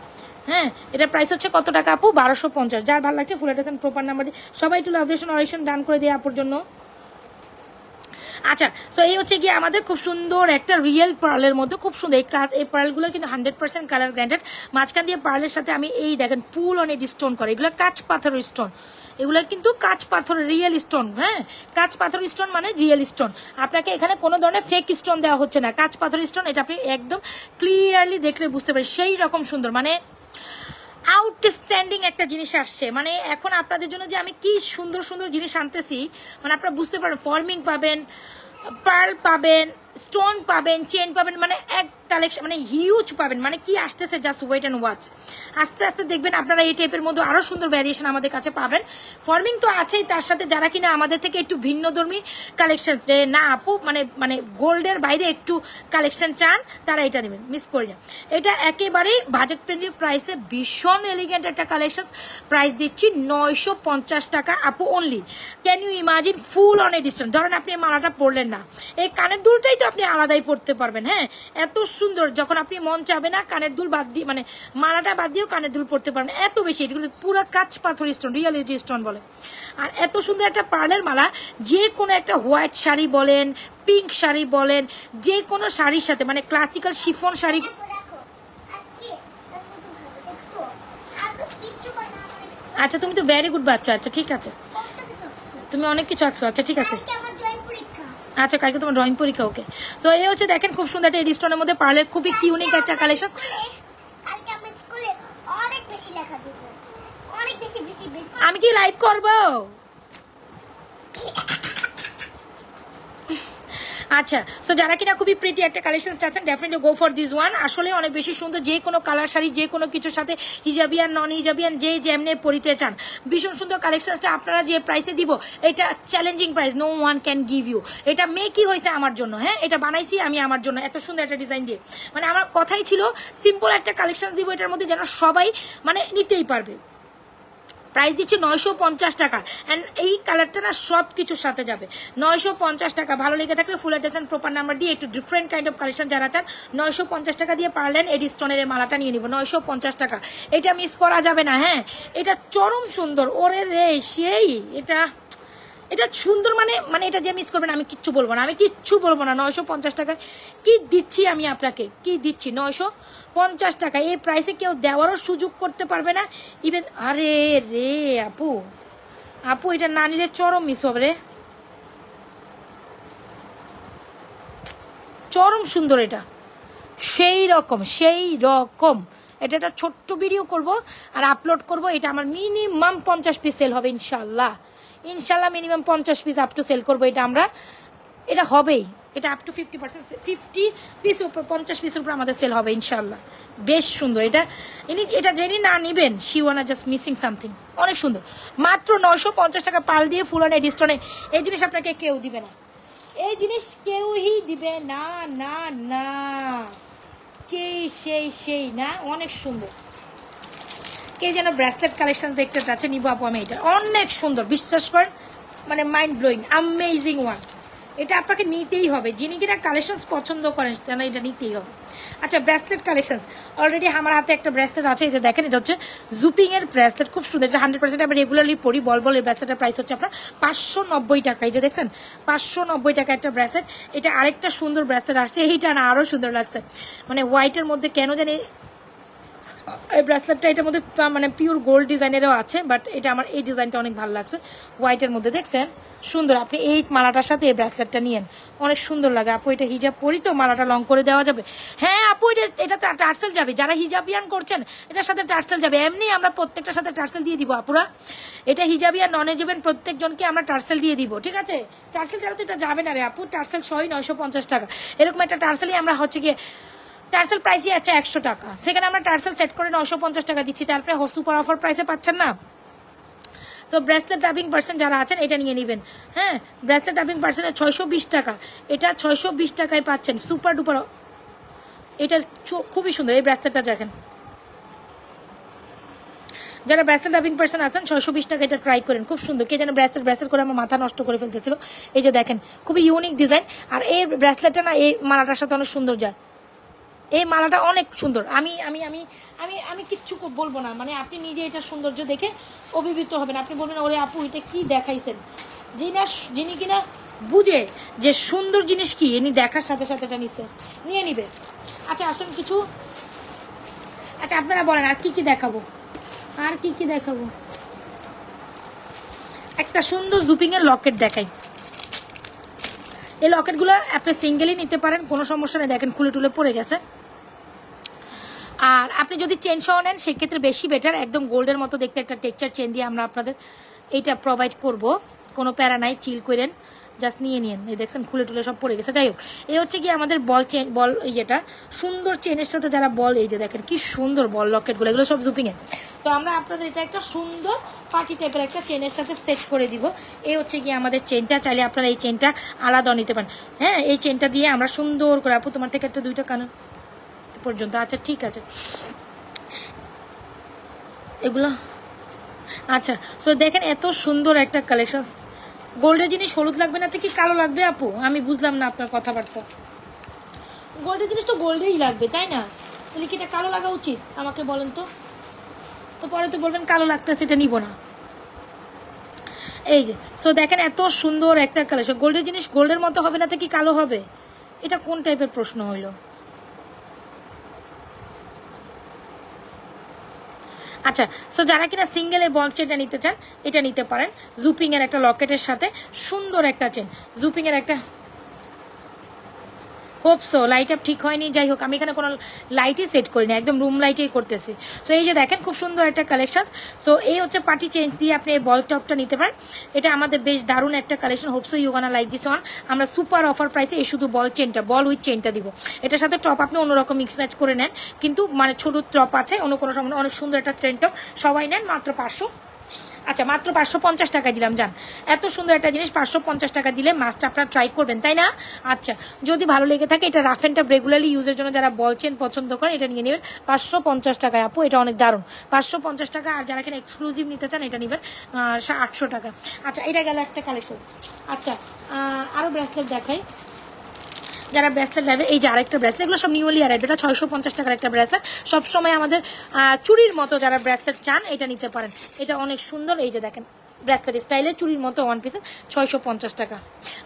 হ্যাঁ, এটা প্রাইস হচ্ছে কত টাকা আপু? 1250। যার ভালো লাগছে full address and proper number দিয়ে সবাই একটু লাভেশন অরেশন ডান করে দিয়ে আপুর জন্য। আচ্ছা, সো এই হচ্ছে গিয়ে আমাদের খুব সুন্দর একটা রিয়েল পার্লের মধ্যে খুব সুন্দর এই পার্লগুলো কিন্তু 100% কালার গ্র্যান্ডেড। মাঝখান দিয়ে পার্লের সাথে আমি এই দেখেন ফুল অনেক স্টোন করে, এগুলো কাঁচ পাথরের স্টোন, এগুলো কিন্তু কাঁচ পাথরের রিয়েল স্টোন। হ্যাঁ, কাঁচ পাথর স্টোন মানে রিয়েল স্টোন। আপনাকে এখানে কোনো ধরনের ফেক স্টোন দেওয়া হচ্ছে না, কাঁচ পাথর স্টোন। এটা আপনি একদম ক্লিয়ারলি দেখলে বুঝতে পারেন, সেই রকম সুন্দর, মানে আউটস্ট্যান্ডিং একটা জিনিস আসছে। মানে এখন আপনাদের জন্য যে আমি কি সুন্দর সুন্দর জিনিস আনতেছি, মানে আপনারা বুঝতে পারেন। ফর্মিং পাবেন, পার্ল পাবেন, স্টোন পাবেন, চেন পাবেন, মানে এক কালেকশন, মানে হিউজ পাবেন। মানে কি আসতেছে, জাস্ট ওয়েট অ্যান্ড ওয়াচ। আস্তে আস্তে দেখবেন আপনারা এই টাইপের মধ্যে আরো সুন্দর ভ্যারিয়েশন আমাদের কাছে পাবেন। ফর্মিং তো আছেই, তার সাথে যারা কিনা আমাদের থেকে একটু ভিন্নধর্মী কালেকশন, যে না আপু মানে গোল্ডের বাইরে একটু কালেকশন চান, তারা এটা নেবেন, মিস করি না। এটা একেবারেই বাজেট ফ্রেন্ডলি প্রাইসে ভীষণ এলিগেন্ট একটা কালেকশন। প্রাইস দিচ্ছি 950 টাকা আপু only. Can you imagine, full on a distance. ধরেন আপনি এই মালাটা পরলেন না, এই কানের দুলটাই তো আপনি আলাদাই পরতে পারবেন। হ্যাঁ, এত সুন্দর, যখন আপনি মন চাবে না কানের দুল বাদ দিয়ে, মানে মালাটা বাদ দিয়েও কানের দুল পরতে পারবেন, এত বেশি। এগুলো পুরো কাঁচ পাথর স্টোন, রিয়েলিটি স্টোন বলে। আর এত সুন্দর একটা পার্লের মালা, যে কোনো একটা হোয়াইট শাড়ি বলেন, পিঙ্ক শাড়ি বলেন, যে কোনো শাড়ির সাথে, মানে ক্লাসিক্যাল শিফন শাড়ি। আচ্ছা, তুমি তো ভেরি গুড বাচ্চা। আচ্ছা ঠিক আছে, তুমি অনেক কিছু আঁকছো। আচ্ছা ঠিক আছে, আচ্ছা কালকে তোমার ড্রয়িং পরীক্ষা। ওকে, সো এই হচ্ছে দেখেন খুব সুন্দর একটা এডিস্টোনের মধ্যে পার্লের খুবই ইউনিক একটা কালেকশন। আমি কি লাইভ করবো? আচ্ছা, সো যারা কিনা খুবই প্রিটি একটা কালেকশন চাচ্ছেন, definitely go for this one. আসলে অনেক বেশি সুন্দর, যে কোনো কালার শাড়ি, যে কোনো কিছুর সাথে, হিজাবিয়ান নন হিজাবিয়ান, যে যেমনে পরিতে চান, ভীষণ সুন্দর কালেকশনটা। আপনারা যে প্রাইসে দিব, এটা challenging price, no one can give you. এটা মেকই হয়েছে আমার জন্য। হ্যাঁ, এটা বানাইছি আমি আমার জন্য, এত সুন্দর একটা ডিজাইন দিয়ে। মানে আমার কথাই ছিল সিম্পল একটা কালেকশন দিব, এটার মধ্যে যেন সবাই মানে নিতেই পারবে। প্রাইস দিচ্ছি 950 টাকা। অ্যান্ড এই কালারটা না সব কিছুর সাথে যাবে। 950 টাকা। ভালো লেগে থাকলে full address and proper number দিয়ে একটু ডিফারেন্ট কাইন্ড অফ কালেকশন যারা চান, 950 টাকা দিয়ে পারলেন এডি স্টোনের এই মালাটা নিয়ে নিব। 950 টাকা, এটা মিস করা যাবে না। হ্যাঁ, এটা চরম সুন্দর। ওরে রে সেই, এটা সুন্দর, মানে এটা যে মিস করবেন আমি কিচ্ছু বলবো না, 950 টাকায় কি দিচ্ছি আমি আপনাকে, কি দিচ্ছি 950 টাকা। এই প্রাইসে কেউ দেওয়ারও সুযোগ করতে পারবে না ইভেন। আরে রে আপু এটা না নিলে চরম মিস হবে রে। চরম সুন্দর, এটা সেই রকম। এটা একটা ছোট্ট ভিডিও করব আর আপলোড করব। এটা আমার মিনিমাম 50 পিস সেল হবে ইনশাল্লাহ। Minimum 50 piece up to sell করবো। এটা হবেই, এটা আপ টু 50%, 50 পিস উপর, 50 পিসের উপর আমাদের সেল হবে ইনশাল্লাহ। বেশ সুন্দর। এটা জেনে না নিবেন, শি ওয়ানা জাস্ট মিসিং সামথিং। অনেক সুন্দর, মাত্র 950 টাকা পাল দিয়ে ফুল অন এডি স্টোনে। এই জিনিস আপনাকে কেউ দিবে না, এই জিনিস কেউই দিবে না, না না, সেই না। অনেক সুন্দর। কে যেন ব্রেসলেট কালেকশন দেখতে চাচ্ছে, নিবো আপু আমি। এটা অনেক সুন্দর, বিশ্বাস করেন, মানে মাইন্ড ব্লোয়িং, অ্যামেজিং ওয়ান। এটা আপনাকে নিতেই হবে, যিনি কিনা কালেকশন পছন্দ করেন তেনা এটা নিতেই হবে। আচ্ছা, ব্রেসলেট কালেকশন অলরেডি আমার হাতে একটা ব্রেসলেট আছে, এই যে দেখেন, এটা হচ্ছে জুপিং এর ব্রেসলেট, খুব সুন্দর। এটা 100% আমি রেগুলারলি পরি। বল এর ব্রেসলেটের প্রাইস হচ্ছে আপনার 590 টাকা। এই যে দেখছেন, 590 টাকা একটা ব্রেসলেট। এটা আরেকটা সুন্দর ব্রেসলেট আসছে, এইটা না আরো সুন্দর লাগছে, মানে হোয়াইটের মধ্যে কেন জানি এই ব্রেসলেটটা এটার মধ্যে মানে পিওর গোল্ড ডিজাইনেরও আছে, বাট এটা আমার এই ডিজাইনটা অনেক ভালো লাগছে, হোয়াইটের মধ্যে দেখছেন সুন্দর। আপনি এই মালাটার সাথে এই ব্রেসলেটটা নিয়েন, অনেক সুন্দর লাগে আপু। এটা হিজাব পরি তো মালাটা লং করে দেওয়া যাবে। হ্যাঁ আপু এটা টার্সেল যাবে, যারা হিজাবিয়ান করছেন এটার সাথে টার্সেল যাবে, এমনি আমরা প্রত্যেকটার সাথে টার্সেল দিয়ে দিব আপুরা। এটা হিজাবিয়ান নন হিজাবিয়ান প্রত্যেকজনকে আমরা টার্সেল দিয়ে দিব, ঠিক আছে? টার্সেল ছাড়া তো এটা যাবে না রে আপু, টার্সেল 950 টাকা, এরকম একটা টার্সেলই আমরা হচ্ছে গিয়ে টার্সেল প্রাইসই আছে 100 টাকা, সেখানে আমরা টার্সেল সেট করে 950 টাকা দিচ্ছি, তারপরে সুপার অফার প্রাইসে পাচ্ছেন না। সো ব্রেসলেট ডাবিং পার্সেন্ট যারা আছেন এটা নিয়ে নেবেন। হ্যাঁ ব্রেসলেট ডাবিং পার্সেন্টের 620 টাকা, এটা 620 টাকায় পাচ্ছেন সুপার ডুপার। এটা খুবই সুন্দর, এই ব্রেসলেটটা দেখেন, যারা ব্রেসলেট ডাবিং পার্সন আছেন 620 টাকা এটা ট্রাই করেন, খুব সুন্দর। কে যেন ব্রেসলেট করে আমার মাথা নষ্ট করে ফেলতেছিল। এই যে দেখেন খুবই ইউনিক ডিজাইন, আর এই ব্রেসলেটটা না এই মালাটার সাথে অনেক সুন্দর যায়, এই মালাটা অনেক সুন্দর। আমি আমি আমি আমি আমি কিচ্ছু বলবো না, মানে আপনি নিজে এটা সৌন্দর্য দেখে অভিভূত হবেন, আপনি বলবেন ওরে আপু এটা কি দেখাইছেন। যিনি কিনা বুঝে যে সুন্দর জিনিস কি, ইনি দেখার সাথে সাথে এটা নিয়ে নিবে। আচ্ছা আসুন কিছু, আচ্ছা আপনারা বলেন আর কি দেখাবো, আর কি দেখাবো? একটা সুন্দর জুপিং এর লকেট দেখাই। এই লকেটগুলো আপনি সিঙ্গেলই নিতে পারেন, কোনো সমস্যা নেই। দেখেন খুলে টুলে পড়ে গেছে। আর আপনি যদি চেন সহ নেন সেক্ষেত্রে বেশি বেটার, একদম গোল্ডের মতো দেখতে একটা টেক্সচার চেন দিয়ে আমরা আপনাদের এইটা প্রোভাইড করব, কোনো প্যারা নাই, চিল করেন, জাস্ট নিয়ে নিন। এই দেখছেন খুলে টুলে সব পড়ে গেছে। যাই হোক, এই হচ্ছে কি আমাদের বল ইয়েটা সুন্দর চেনের সাথে যারা বল, এই যে দেখেন কি সুন্দর বল লকেটগুলো, এগুলো সব জুপিংয়ের। তো আমরা আপনাদের এটা একটা সুন্দর পার্টি টাইপের একটা চেনের সাথে সেট করে দিব। এই হচ্ছে গিয়ে আমাদের চেনটা, চাইলে আপনারা এই চেনটা আলাদা নিতে পারেন। হ্যাঁ এই চেনটা দিয়ে আমরা সুন্দর করে, আপু তোমার থেকে একটা 2টা কান পর্যন্ত, আচ্ছা ঠিক আছে এগুলো। আচ্ছা সো দেখেন এত সুন্দর একটা কালেকশন। গোল্ডের জিনিস হলুদ লাগবে না তো কি কালো লাগবে আপু? আমি বুঝলাম না আপনার কথাবার্তা। গোল্ডের জিনিস তো গোল্ডেই লাগবে তাই না? তাহলে কি এটা কালো লাগা উচিত আমাকে বলেন তো? তো পরে তো বলবেন কালো লাগতেছে এটা নিব না। এই যে সো দেখেন এত সুন্দর একটা কালেকশন। গোল্ডের জিনিস গোল্ডের মতো হবে না তো কি কালো হবে? এটা কোন টাইপের প্রশ্ন হইল? আচ্ছা সো যারা কিনা সিঙ্গেল এই বল চেনটা নিতে চান এটা নিতে পারেন, জুপিং এর একটা লকেটের সাথে সুন্দর একটা চেন, জুপিং এর একটা। হোপ সো লাইট আপ ঠিক হয়নি, যাই হোক আমি এখানে কোনো লাইটই সেট করি না, একদম রুম লাইটেই করতেছি। সো এই যে দেখেন খুব সুন্দর একটা কালেকশন। সো এই হচ্ছে পার্টি চেন দিয়ে আপনি এই বল টপটা নিতে পারেন, এটা আমাদের বেশ দারুণ একটা collection. Hope so you gonna like this one. আমরা সুপার অফার প্রাইসে এই শুধু বল চেনটা, বল উইথ চেনটা দিব। এটার সাথে টপ আপনি অন্যরকম মিক্স ম্যাচ করে নেন, কিন্তু মানে ছোট টপ আছে, অন্য কোনো সময় অনেক সুন্দর একটা ট্রেন টপ, সবাই নেন মাত্র 500। আচ্ছা মাত্র 550 টাকা দিলাম। যান এত সুন্দর একটা জিনিস 550 টাকা দিলে মাছটা আপনারা ট্রাই করবেন তাই না? আচ্ছা যদি ভালো লেগে থাকে, এটা রাফ অ্যান্ড টাফ রেগুলারলি ইউজের জন্য যারা বলছেন পছন্দ করেন এটা নিয়ে নেবেন 550 টাকায় আপু, এটা অনেক দারুণ 550 টাকা। আর যারা এখানে এক্সক্লুসিভ নিতে চান এটা নেবেন 800 টাকা। আচ্ছা এটা গেল একটা কালেকশন। আচ্ছা আরও ব্রেসলেট দেখাই, যারা ব্রেসলেট লাগবে এই যে আরেকটা ব্রেসলেট, এগুলো সব নিউলি অ্যারাইভড, এটা 650 টাকার একটা ব্রেসলেট। সবসময় আমাদের চুরির মতো যারা ব্রেসলেট চান এটা নিতে পারেন, এটা অনেক সুন্দর। এই যে দেখেন ব্রেসলেট স্টাইলের চুরির মতো ওয়ান পিসে 650 টাকা।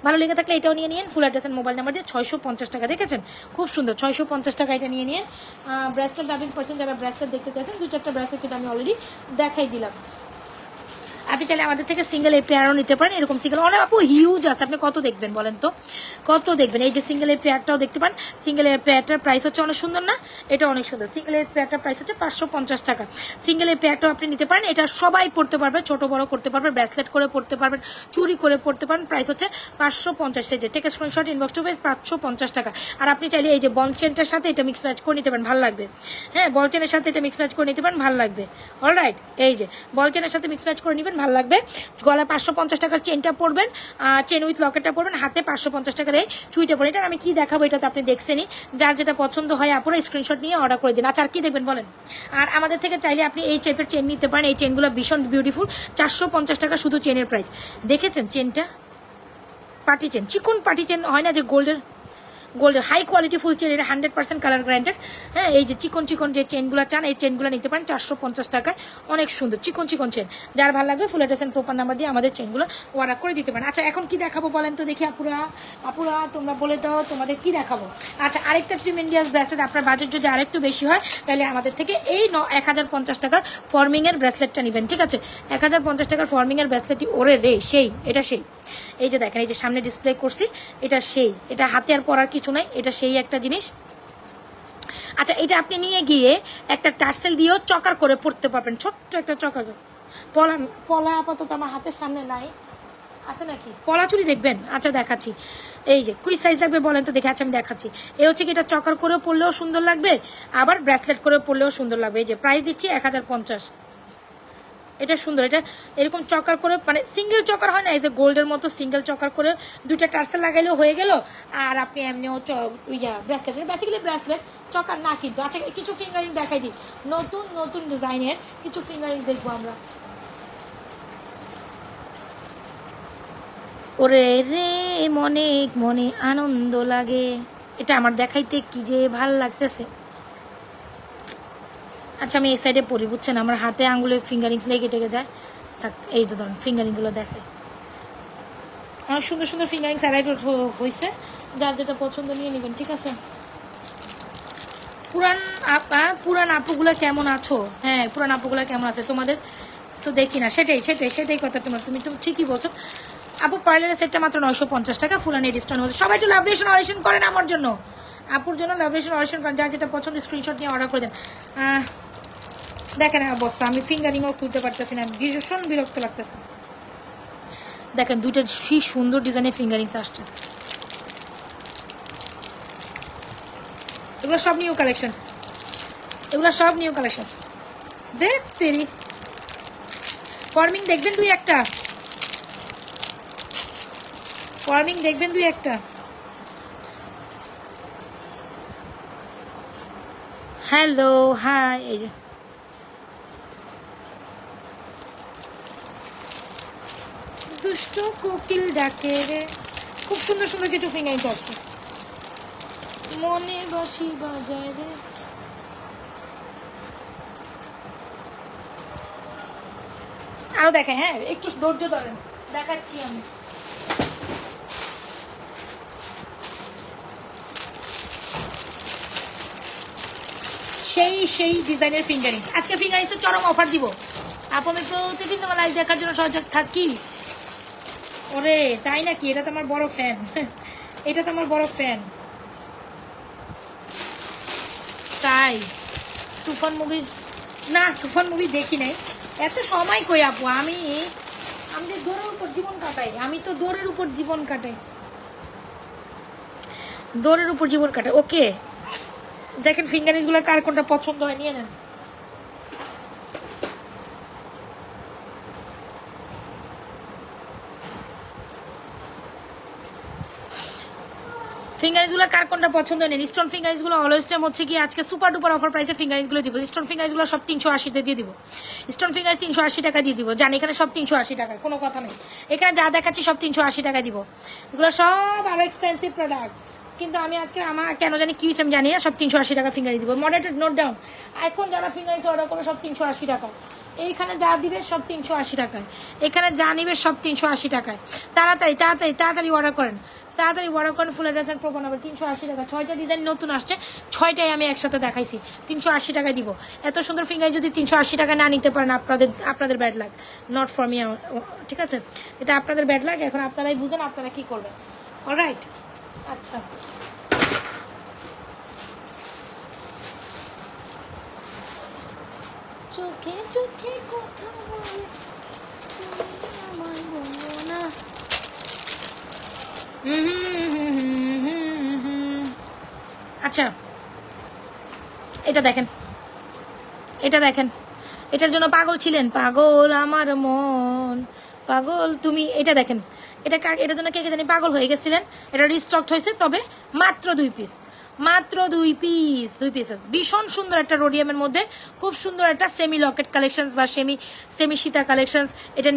ভালো লেগে থাকলে এটাও নিয়ে নিন, full address and mobile number দিয়ে 650 টাকা। দেখেছেন খুব সুন্দর 650 টাকা, এটা নিয়ে নিন। ব্রেসলেট ডাবিং পার্সেন্ট যারা ব্রেসলেট দেখতে চাইছেন 2-4টা ব্রেসলেট কিন্তু আমি অলরেডি দেখাই দিলাম। আপনি চাইলে আমাদের থেকে সিঙ্গেল এই পেয়ারও নিতে পারেন, এরকম সিঙ্গেল অনেক আপু হিউজ আছে, আপনি কত দেখবেন বলেন তো, কত দেখবেন? এই যে সিঙ্গেল এই পেয়ারটাও দেখতে পান, সিঙ্গেল এই পেয়ারটার প্রাইস হচ্ছে অনেক সুন্দর না, এটা অনেক সুন্দর। সিঙ্গেল এই পেয়ারটার প্রাইস হচ্ছে 550 টাকা। সিঙ্গেল এই পেয়ারটাও আপনি নিতে পারেন, এটা সবাই পড়তে পারবে, ছোট বড় করতে পারবে, ব্রেসলেট করে পড়তে পারবেন, চুরি করে পড়তে পারেন। প্রাইস হচ্ছে 550। এই যে take screenshot inbox to page 550 টাকা। আর আপনি চাইলে এই যে বল চেনটার সাথে এটা মিক্স ম্যাচ করে নিতে পারেন, ভালো লাগবে। হ্যাঁ বল চেনের সাথে এটা মিক্স ম্যাচ করে নিতে পারেন, ভালো লাগবে। অলরাইট এই যে বল চেনের সাথে মিক্স ম্যাচ করে নেবেন, ভালো লাগবে। গলায় 550 টাকার চেনটা পরবেন, চেন উইথ লকেটটা পরবেন, হাতে 550 টাকার এই চুইটা পরবেন। এটা আমি কি দেখাবো এটা তো আপনি দেখছেনই, যার যেটা পছন্দ হয় আপনারা স্ক্রিনশট নিয়ে অর্ডার করে দিন। আচ্ছা আর কি দেখবেন বলেন? আর আমাদের থেকে চাইলে আপনি এই টাইপের চেন নিতে পারেন, এই চেনগুলো ভীষণ বিউটিফুল, 450 টাকা শুধু চেনের প্রাইস। দেখেছেন চেনটা পার্টি চেন, চিকন পার্টি চেন হয় না যে গোল্ডের, gold high quality full chain, এটা 100% কালার গ্যারান্টেড। হ্যাঁ, এই যে চিকন চিকন যে চেনগুলো চান এই চেনগুলো নিতে পারেন 450 টাকায়, অনেক সুন্দর চিকন চিকন চেন। যার ভালো লাগবে full address and proper number দিয়ে আমাদের চেনগুলো অর্ডার করে দিতে পারেন। আচ্ছা এখন কি দেখাবো বলেন তো দেখি আপুরা, আপুরা তোমরা বলে দাও তোমাদের কি দেখাবো। আচ্ছা আরেকটা প্রিমিয়াম ব্রেসলেট, আপনার বাজেট যদি আরেকটু বেশি হয় তাহলে আমাদের থেকে এই 1050 টাকার ফর্মিংয়ের ব্রেসলেটটা নেবেন, ঠিক আছে? 1050 টাকার ফর্মিংয়ের ব্রেসলেটটি, ওরে রে সেই, এটা সেই। এই যে দেখেন এই যে সামনে ডিসপ্লে করছি, এটা সেই, এটা হাতে আর পরার কিছু নাই, এটা সেই একটা জিনিস। আচ্ছা এটা আপনি নিয়ে গিয়ে একটা টার্সেল দিয়েও চকার করে পড়তে পারবেন, ছোট্ট একটা চকার। পলা পলা আপাতত আমার হাতের সামনে নাই, আছে নাকি পলা চুরি দেখবেন? আচ্ছা দেখাচ্ছি, এই যে কুই সাইজ লাগবে বলেন তো দেখে। আচ্ছা আমি দেখাচ্ছি, এই হচ্ছে কি এটা চকার করে পড়লেও সুন্দর লাগবে, আবার ব্রেসলেট করে পড়লেও সুন্দর লাগবে। এই যে প্রাইস দিচ্ছি 1050। এটা সুন্দর, এটা এরকম চকার করে মানে সিঙ্গেল চকার হয় না, এই যে গোল্ডের মতো সিঙ্গেল চকার করে দুইটা টার্সেল লাগাইলেও হয়ে গেল। আর আপনি এমনিও ব্রেসলেট, বেসিক্যালি ব্রেসলেট চকার না কিন্তু। আচ্ছা কিছু ফিঙ্গারিং দেখাই দিই, নতুন নতুন ডিজাইনের কিছু ফিঙ্গারিং দেখবো আমরা। ওরে রে মনে মনে আনন্দ লাগে, এটা আমার দেখাইতে কি যে ভাল লাগতেছে। আচ্ছা আমি এই সাইডে পরি, বুঝছেন আমার হাতে আঙুলে ফিঙ্গারিংস লেগে টেগে যায়। থাক এই তো ধরুন ফিঙ্গারিংগুলো দেখাই, অনেক সুন্দর সুন্দর ফিঙ্গারিংস অ্যারাইভ হয়েছে, যার যেটা পছন্দ নিয়ে নেবেন, ঠিক আছে? পুরান আপুগুলো কেমন আছো? হ্যাঁ পুরান আপুগুলো কেমন আছে তোমাদের তো দেখি না, সেটাই কথা। তুমি ঠিকই বলছো আপু। পার্লারের সেটটা মাত্র 950 টাকা, ফুল অ্যান্ড এডিস্টোন। সবাই একটু লাভরেশন অরেশন করেন আমার জন্য, আপুর জন্য লাভরেশন অরেশন করেন, যার যেটা পছন্দ স্ক্রিনশট নিয়ে অর্ডার করে দেন। দেখেন অবস্থা, আমি ফিঙ্গারিংও খুলতে পারতেছি না, ভীষণ বিরক্ত লাগতেছে। দেখেন দুইটা কি সুন্দর ডিজাইনের ফিঙ্গারিংস আসছে, এগুলো সব নিউ কালেকশন, দেখতে ফর্মিং দেখবেন দুই একটা, হ্যালো হাই। এই যে দুষ্ট কোকিল ডাকে রে, খুব সুন্দর সুন্দর কিছু ফিঙ্গারিংস আসছে, মনে বাসি বাজায় রে। আরো দেখেন, হ্যাঁ একটু ধৈর্য ধরেন, দেখাচ্ছি আমি। সেই ডিজাইনের ফিঙ্গারিংস, আজকে ফিঙ্গারিংসের চরম অফার দিব। আপনাদের প্রতিদিন তোমার লাইভ দেখার জন্য সজাগ থাকি। ওরে তাই নাকি? এটা তো আমার বড় ফ্যান, এটা তো আমার বড় ফ্যান। তাই তুফান মুভি, না তুফান মুভি দেখি নাই, এত সময় কই আপু, আমি যে দৌড়ের উপর জীবন কাটাই, দৌড়ের উপর জীবন কাটাই। ওকে দেখেন ফিঙ্গারিংসগুলো কার কোনটা পছন্দ হয় নিয়ে নেন। ফিঙ্গারিংসগুলো কার কোনটা পছন্দ নেই। স্টোন ফিঙ্গারিংসগুলো অলওয়েজ টাইম হচ্ছে কি আজকে সুপার ডুপার অফার প্রাইসে ফিঙ্গারিংসগুলো দিব। স্টোন ফিঙ্গারিংসগুলো সব 380 দিয়ে দিব, স্টোন ফিঙ্গারিংস 380 টাকা দিয়ে দিব। জানি এখানে সব 380 টাকা, কোনো কথা নেই, এখানে যা দেখাচ্ছি সব 380 টাকা দিব। এগুলো সব আরো এক্সপেন্সিভ প্রোডাক্ট, কিন্তু আমি আজকে আমার কেন জানি কি আমি জানি না, সব 380 টাকা ফিঙ্গারিংস দিব। মডারেটেড নোট ডাউন, এখন যারা ফিঙ্গারিংস অর্ডার করবে সব 380 টাকা, এইখানে যা দিবে সব 380 টাকায়, এখানে যা নিবে সব 380 টাকায়। তাড়াতাড়ি অর্ডার করেন, full address and proper number. 380 টাকা, 6টা ডিজাইন নতুন আসছে, 6টাই আমি একসাথে দেখাইছি, 380 টাকায় দিব। এত সুন্দর ফিঙ্গার যদি 380 টাকা না নিতে পারেন আপনাদের ব্যাড লাগ, নট ফর মি, ঠিক আছে? এটা আপনাদের ব্যাড লাগ, এখন আপনারাই বুঝেন আপনারা কি করবেন। অলরাইট, আচ্ছা চোখে চোখে কথা বলে আমার বলো না। আচ্ছা এটা দেখেন, এটার জন্য পাগল ছিলেন, পাগল আমার মন, পাগল তুমি। এটা দেখেন, এটার জন্য কে জানি পাগল হয়ে গেছিলেন। এটা রিস্টক হয়েছে, তবে মাত্র 2 পিস, ভীষণ সুন্দর একটা রোডিয়ামের মধ্যে খুব সুন্দর একটা সেমি লকেট কালেকশন বা সেমি সীতা কালেকশন। এটা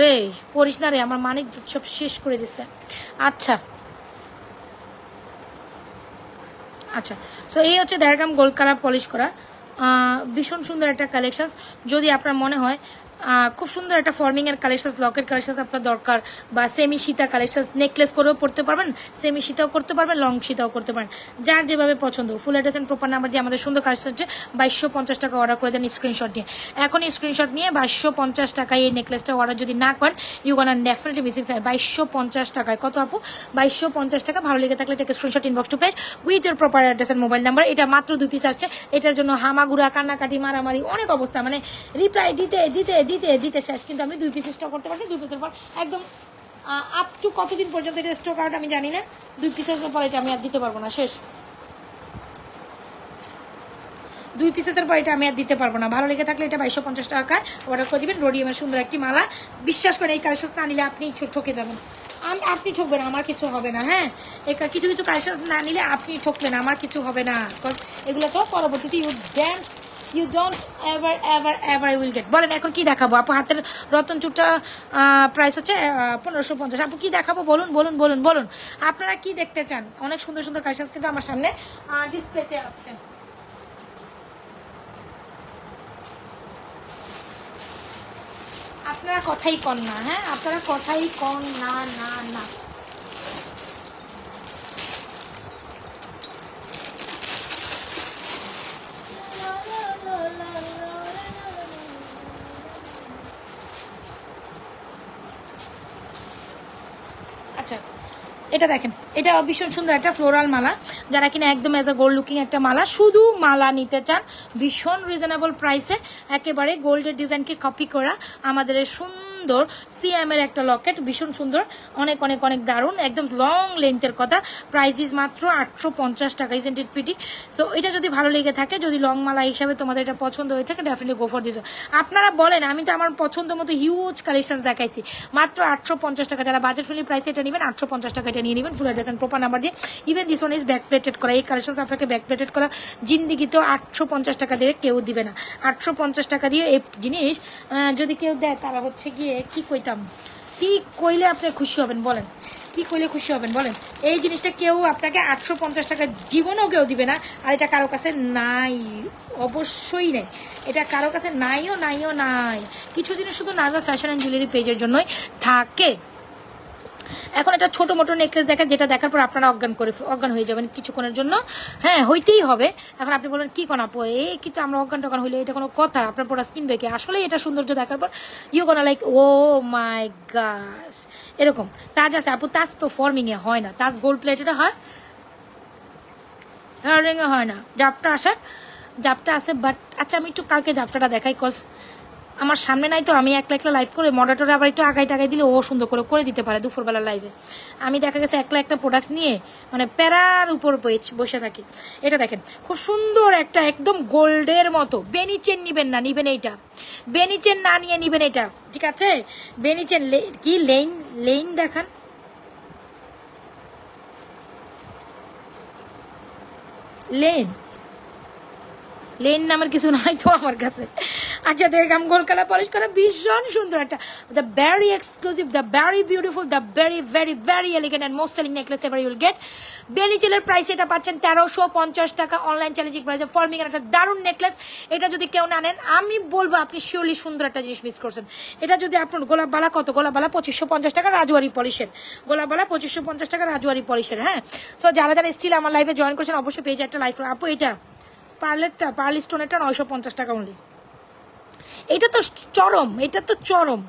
রে পড়িস না রে, আমার মানিক সব শেষ করে দিচ্ছে। আচ্ছা আচ্ছা, সো এই হচ্ছে 1.5 গ্রাম গোল্ড কালার পলিশ করা, ভীষণ সুন্দর একটা কালেকশন। যদি আপনার মনে হয় খুব সুন্দর একটা ফর্মিং এর কালেকশন, লকেট কালেকশন আপনার দরকার, বা সেমি সীতা কালেকশন, নেকলেস করেও পড়তে পারবেন, সেমি সীতাও করতে পারবেন, লং সীতাও করতে পারেন, যার যেভাবে পছন্দ। Full address and proper number দিয়ে আমাদের সুন্দর কালেকশন হচ্ছে 2250 টাকা অর্ডার করে দেন স্ক্রিনশট নিয়ে। এখন স্ক্রিনশট নিয়ে 2250 টাকায় এই নেকলেসটা অর্ডার যদি না করেন, ইউ গোনা ডেফিনেটলি মিসিং। 2250 টাকায় কত আপু? 2250 টাকা। ভালো লেগে থাকলে এটাকে screenshot inbox to page with your proper address and mobile number. এটা মাত্র 2 পিস আসছে, এটার জন্য হামাগুড়া, কান্নাকাটি, মারামারি, অনেক অবস্থা, মানে রিপ্লাই দিতে দিতে দিতে দিতে শেষ। কিন্তু আমি 2 পিস স্টক করতে পারছি, 2 পিসের পর একদম আপ টু কতদিন পর্যন্ত এটা স্টক আউট আমি জানি না, 2 পিসের পর এটা আমি আর দিতে পারবো না, শেষ। 2 পিসের পর এটা আমি আর দিতে পারবো না। ভালো লেগে থাকলে এটা 2250 টাকায় অর্ডার করে দিবেন। রোডিয়ামের সুন্দর একটি মালা, বিশ্বাস করেন এই কালেকশন না নিলে আপনি ঠকে যাবেন। আপনি ঠকবেন, আমার কিছু হবে না। হ্যাঁ, কিছু কিছু কালেকশন না নিলে আপনি ঠকবেন, আমার কিছু হবে না। এগুলো তো পরবর্তীতে you don't ever ever ever will get. বলেন এখন কি দেখাবো আপু? হাতের রতন চুটটা প্রাইস হচ্ছে 1550। আপু কি দেখাবো বলুন বলুন বলুন বলুন, আপনারা কি দেখতে চান? অনেক সুন্দর সুন্দর কালেকশন কিন্তু আমার সামনে ডিসপ্লেতে আছে। আপনারা কথাই কন না, হ্যাঁ আপনারা কথাই কন না না না। আচ্ছা, এটা দেখেন, এটা ভীষণ সুন্দর একটা ফ্লোরাল মালা। যারা কিনা একদম অ্যাজ আ গোল্ড লুকিং একটা মালা, শুধু মালা নিতে চান ভীষণ রিজনেবল প্রাইসে, একেবারে গোল্ডের ডিজাইনকে কপি করা আমাদের সুন্দর সিএম এর একটা লকেট, ভীষণ সুন্দর, অনেক অনেক অনেক দারুণ, একদম লং লেন্থের কথা। প্রাইস ইজ মাত্র 850 টাকা। Isn't it pretty? সো এটা যদি ভালো লেগে থাকে, যদি লং মালা হিসাবে তোমাদের এটা পছন্দ হয়ে থাকে, ডেফিনেটলি গো ফর দিস। আপনারা বলেন, আমি তো আমার পছন্দ মতো হিউজ কালেকশন দেখাইছি, মাত্র 850 টাকা। যারা বাজেট ফ্রেন্ডলি প্রাইসে এটা নেবেন 850 টাকা এটা নিয়ে নেবেন, full address and proper number দিয়ে। Even this one is back plated করা। এই কালেকশন আপনাকে ব্যাক প্লেটেড করা জিন্দিগিতেও 850 টাকা দিয়ে কেউ দিবে না। 850 টাকা দিয়ে এই জিনিস যদি কেউ দেয়, তারা হচ্ছে গিয়ে কি কইতাম, কি কইলে আপনি খুশি হবেন বলেন? কি কইলে খুশি হবেন বলেন? এই জিনিসটা কেউ আপনাকে 850 টাকা জীবনেও কেউ দিবে না। আর এটা কারো কাছে নাই, অবশ্যই নেই, এটা কারো কাছে নাইও নাইও নাই। কিছু জিনিস শুধু নার্ভাস ফ্যাশন অ্যান্ড জুয়েলারি পেজের জন্যই থাকে। এখন একটা ছোট মোটো নেকলেস দেখেন, যেটা দেখার পর আপনারা অজ্ঞান হয়ে যাবেন কিছুক্ষণের জন্য। হ্যাঁ, হইতেই হবে। এখন আপনি বলেন কি কোন আপু, এই কিছু আমরা অজ্ঞান টজ্ঞান হইলে এটা কোনো কথা? আপনার পড়া কিনবে কি? আসলে এটা সৌন্দর্য দেখার পর ইউ গোনা লাইক ও মাই গস, এরকম। তাজ আছে আপু, তাজ তো ফর্মিং এ হয় না, তাজ গোল্ড প্লেটেড হয়, রিং এ হয় না। জাপটা আছে বাট আচ্ছা আমি একটু কালকে জাপটাটা দেখাই, কজ আমার সামনে নাই তো। আমি একলা একলা লাইভ করে মডারেটরে আবার একটু আগাই টাগাই দিলে ও সুন্দর করে দিতে পারে দুপুরবেলা লাইভে। আমি দেখা গেছে একলা একটা প্রোডাক্টস নিয়ে মানে প্যারার উপর বসে থাকি। এটা দেখেন, খুব সুন্দর একটা একদম গোল্ডের মতো। বেনি চেন নিবেন না, নিবেন এইটা। বেনি চেন না নিয়ে নিবেন এটা, ঠিক আছে? বেনি চেন কি লেইন দেখান, লেন নামের কিছু নাই তো আমার কাছে। আচ্ছা, দেখলাম গোল্ড কালার পলিশ করা, ভীষণ সুন্দর একটা, the very exclusive, the very beautiful, the very very very elegant and most selling necklace ever you'll get. বেনিচেলের প্রাইস এটা পাচ্ছেন 1350 টাকা অনলাইন চ্যালেঞ্জিং প্রাইসে। ফর্মিং এর একটা দারুণ নেকলেস। এটা যদি কেউ না নেন, আমি বলবো আপনি শিওরলি সুন্দর একটা জিনিস মিস করছেন। এটা যদি আপনার গোলাপ বালা কত, গোলাপ বালা 2550 টাকা রাজওয়ারি পলিশের, গোলাপ বালা 2550 টাকা রাজওয়ারি পলিশের। হ্যাঁ, সো যারা যারা স্টিল আমার লাইভে জয়েন করছেন অবশ্যই পেজে একটা লাইভ। আপু এটা পার্ল স্টোনেরটা 950 টাকা অনলি। এটা তো চরম, এটা তো চরম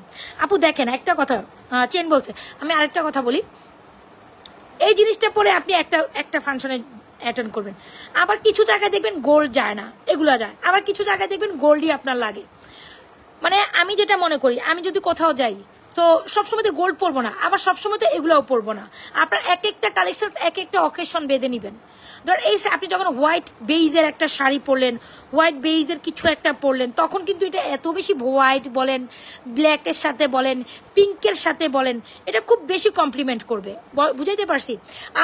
আপু। দেখেন একটা কথা, চেন বলছে, আমি আরেকটা কথা বলি। এই জিনিসটা পরে আপনি একটা ফাংশনে অ্যাটেন্ড করবেন, আবার কিছু জায়গায় দেখবেন গোল্ড যায় না, এগুলা যায়। আবার কিছু জায়গায় দেখবেন গোল্ডই আপনার লাগে। মানে আমি যেটা মনে করি, আমি যদি কোথাও যাই, তো সবসময় তো গোল্ড পরবো না, আবার সবসময় তো এগুলাও পরবো না। আপনার এক একটা কালেকশন এক একটা অকেশন বেঁধে নিবেন। ধর এই আপনি যখন হোয়াইট বেইজের একটা শাড়ি পরলেন, হোয়াইট বেইজের কিছু একটা পরলেন, তখন কিন্তু এটা এত বেশি হোয়াইট বলেন, ব্ল্যাকের সাথে বলেন, পিঙ্কের সাথে বলেন, এটা খুব বেশি কমপ্লিমেন্ট করবে, বুঝাইতে পারছি?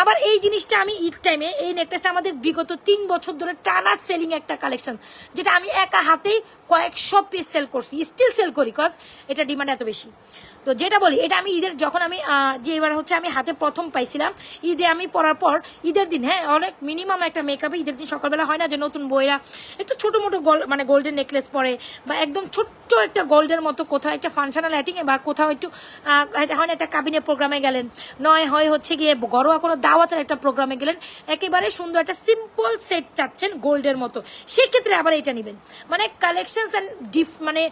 আবার এই জিনিসটা আমি ঈদ টাইমে, এই নেকলেসটা আমাদের বিগত 3 বছর ধরে টানা সেলিং একটা কালেকশন, যেটা আমি একা হাতেই কয়েকশো পিস সেল করছি, স্টিল সেল করি, কজ এটা ডিমান্ড এত বেশি। তো তো যেটা বলি এটা আমি ঈদের যখন আমি যে এবার হচ্ছে আমি হাতে প্রথম পাইছিলাম ঈদে আমি পরার পর ঈদের দিন, হ্যাঁ অনেক মিনিমাম একটা মেকআপে ঈদের দিন সকালবেলা হয় না যে নতুন বইরা একটু ছোটো মোটো মানে গোল্ডেন নেকলেস পরে বা একদম ছোট্ট একটা গোল্ডের মতো কোথাও একটা ফাংশনাল অ্যাটিংয়ে বা কোথাও একটু হয় না একটা কাবিনে প্রোগ্রামে গেলেন, নয় হয় হচ্ছে গিয়ে ঘরোয়া কোনো দাওয়াতের একটা প্রোগ্রামে গেলেন, একেবারে সুন্দর একটা সিম্পল সেট চাচ্ছেন গোল্ডের মতো, সেক্ষেত্রে আবার এটা নেবেন। মানে কালেকশনস অ্যান্ড মানে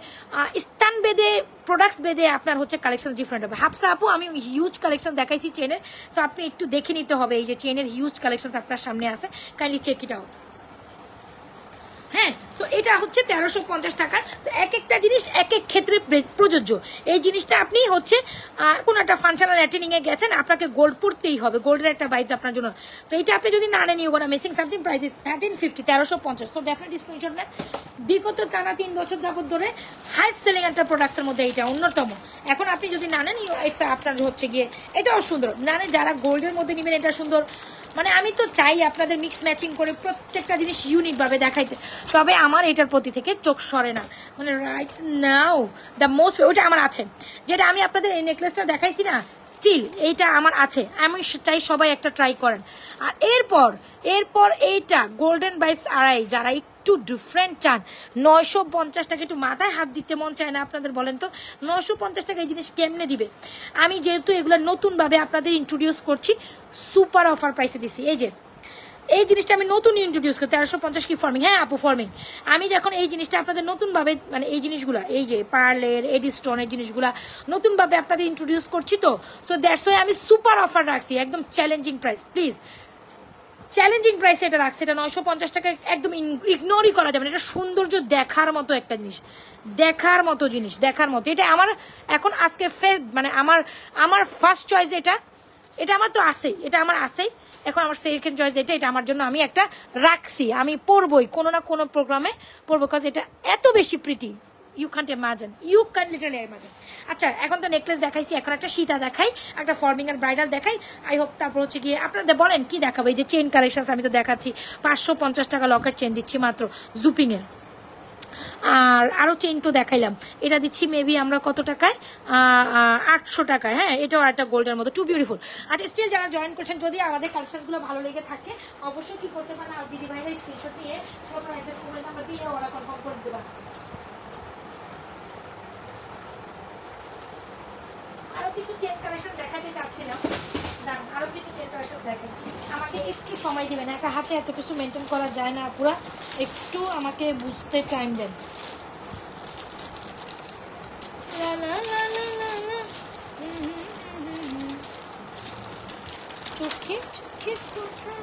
স্থান বেদে প্রোডাক্টস বেদে আপনার হচ্ছে কালেকশন ডিফারেন্ট হবে। হাফসা আপু আমি হিউজ কালেকশন দেখাইছি চেনের, সো আপনি একটু দেখে নিতে হবে এই যে চেনের হিউজ কালেকশন আপনার সামনে আছে, কাইন্ডলি চেক ইট আউট। হ্যাঁ, সো এটা হচ্ছে 1350 টাকার। এক একটা জিনিস এক এক ক্ষেত্রে প্রযোজ্য। এই জিনিসটা আপনি হচ্ছে কোনো একটা ফাংশনাল অ্যাটেন্ডিংয়ে গেছেন, আপনাকে গোল্ড পড়তেই হবে, গোল্ডের একটা ভাইবস আপনার জন্য। সো এটা আপনি যদি না নেন, you gonna missing something. Price is 1350, 1350। So definitely screenshot নেন। বিগত টানা 3 বছর যাবত ধরে হাইস্ট সেলিং একটা প্রোডাক্টসের মধ্যে এটা অন্যতম। এখন আপনি যদি না নেন, এটা আপনার হচ্ছে গিয়ে এটাও সুন্দর না, যারা গোল্ডের মধ্যে নেবেন এটা সুন্দর। মানে আমি তো চাই আপনাদের মিক্স ম্যাচিং করে প্রত্যেকটা জিনিস ইউনিকভাবে দেখাইতে, তবে আমার এটার প্রতি থেকে চোখ সরে না। মানে রাইট নাও দ্য মোস্ট ওইটা আমার আছে, যেটা আমি আপনাদের এই নেকলেসটা দেখাইছি না, স্টিল এইটা আমার আছে, আমি চাই সবাই একটা ট্রাই করেন। আর এরপর এইটা গোল্ডেন ভাইবস আড়াই, যারা একটু ডিফারেন্ট চান, 950 টাকা, একটু মাথায় হাত দিতে মন চায় না আপনাদের, বলেন তো 950 টাকা এই জিনিস কেমনে দিবে? আমি যেহেতু এগুলো নতুনভাবে আপনাদের ইন্ট্রোডিউস করছি, সুপার অফার প্রাইসে দিছি। এই যে এই জিনিসটা আমি নতুন ইন্ট্রোডিউস করি, 1350 কি ফর্মিং, হ্যাঁ আপু ফর্মিং। আমি যখন এই জিনিসটা আপনাদের নতুনভাবে মানে এই জিনিসগুলো, এই যে পার্লের এডি স্টোনের জিনিসগুলা নতুনভাবে আপনাদের ইন্ট্রোডিউস করছি, তো সো দ্যাটস ওয়াই আমি সুপার অফার রাখছি, একদম চ্যালেঞ্জিং প্রাইস। প্লিজ চ্যালেঞ্জিং প্রাইসে এটা রাখছে, এটা 950 টাকা একদম ইগনোরই করা যাবে না। এটা সৌন্দর্য দেখার মতো একটা জিনিস, দেখার মতো জিনিস, দেখার মতো। এটা আমার এখন আজকে মানে আমার ফার্স্ট চয়েস এটা আমার তো আছেই, এটা আমার আছেই। এখন আমার সেকেন্ড চয়েস এটা আমার জন্য আমি একটা রাখছি, আমি পরবই কোনো না কোনো প্রোগ্রামে পরবো, কাজ এটা এত বেশি pretty, you can't imagine, you can literally imagine. আচ্ছা, এখন তো নেকলেস দেখাইছি, এখন একটা সীতা দেখাই, একটা ফর্মিং আর ব্রাইডাল দেখাই। আই হোপ তারপর হচ্ছে গিয়ে আপনাদের বলেন কি দেখাবো। এই যে চেন কালেকশন আমি তো দেখাচ্ছি, 550 টাকা লকেট চেন দিচ্ছি মাত্র জুপিংয়ের। আর আরও চেইন তো দেখাইলাম, এটা দিচ্ছি মেবি আমরা কত টাকায়, 800 টাকায়। হ্যাঁ, এটাও একটা গোল্ডের মতো, টু বিউটিফুল। আচ্ছা, স্টিল যারা জয়েন করছেন, যদি আমাদের কালেকশনগুলো ভালো লেগে থাকে অবশ্যই কি করতে পারেন, আর দিদি ভাইরা স্ক্রিনশট নিয়ে ফটো অ্যাড্রেস মোবাইল নাম্বার দিয়ে ওরা কনফার্ম করে দিতে পারেন। আরো কিছু চেন কালেকশন দেখাতে চাচ্ছিলাম, আরো কিছু চেন কালেকশন দেখেন। আমাকে একটু সময় দিবেন, একা হাতে এত কিছু মেনটেন করা যায় না পুরা, একটু আমাকে বুঝতে টাইম দেন। চোখে চোখে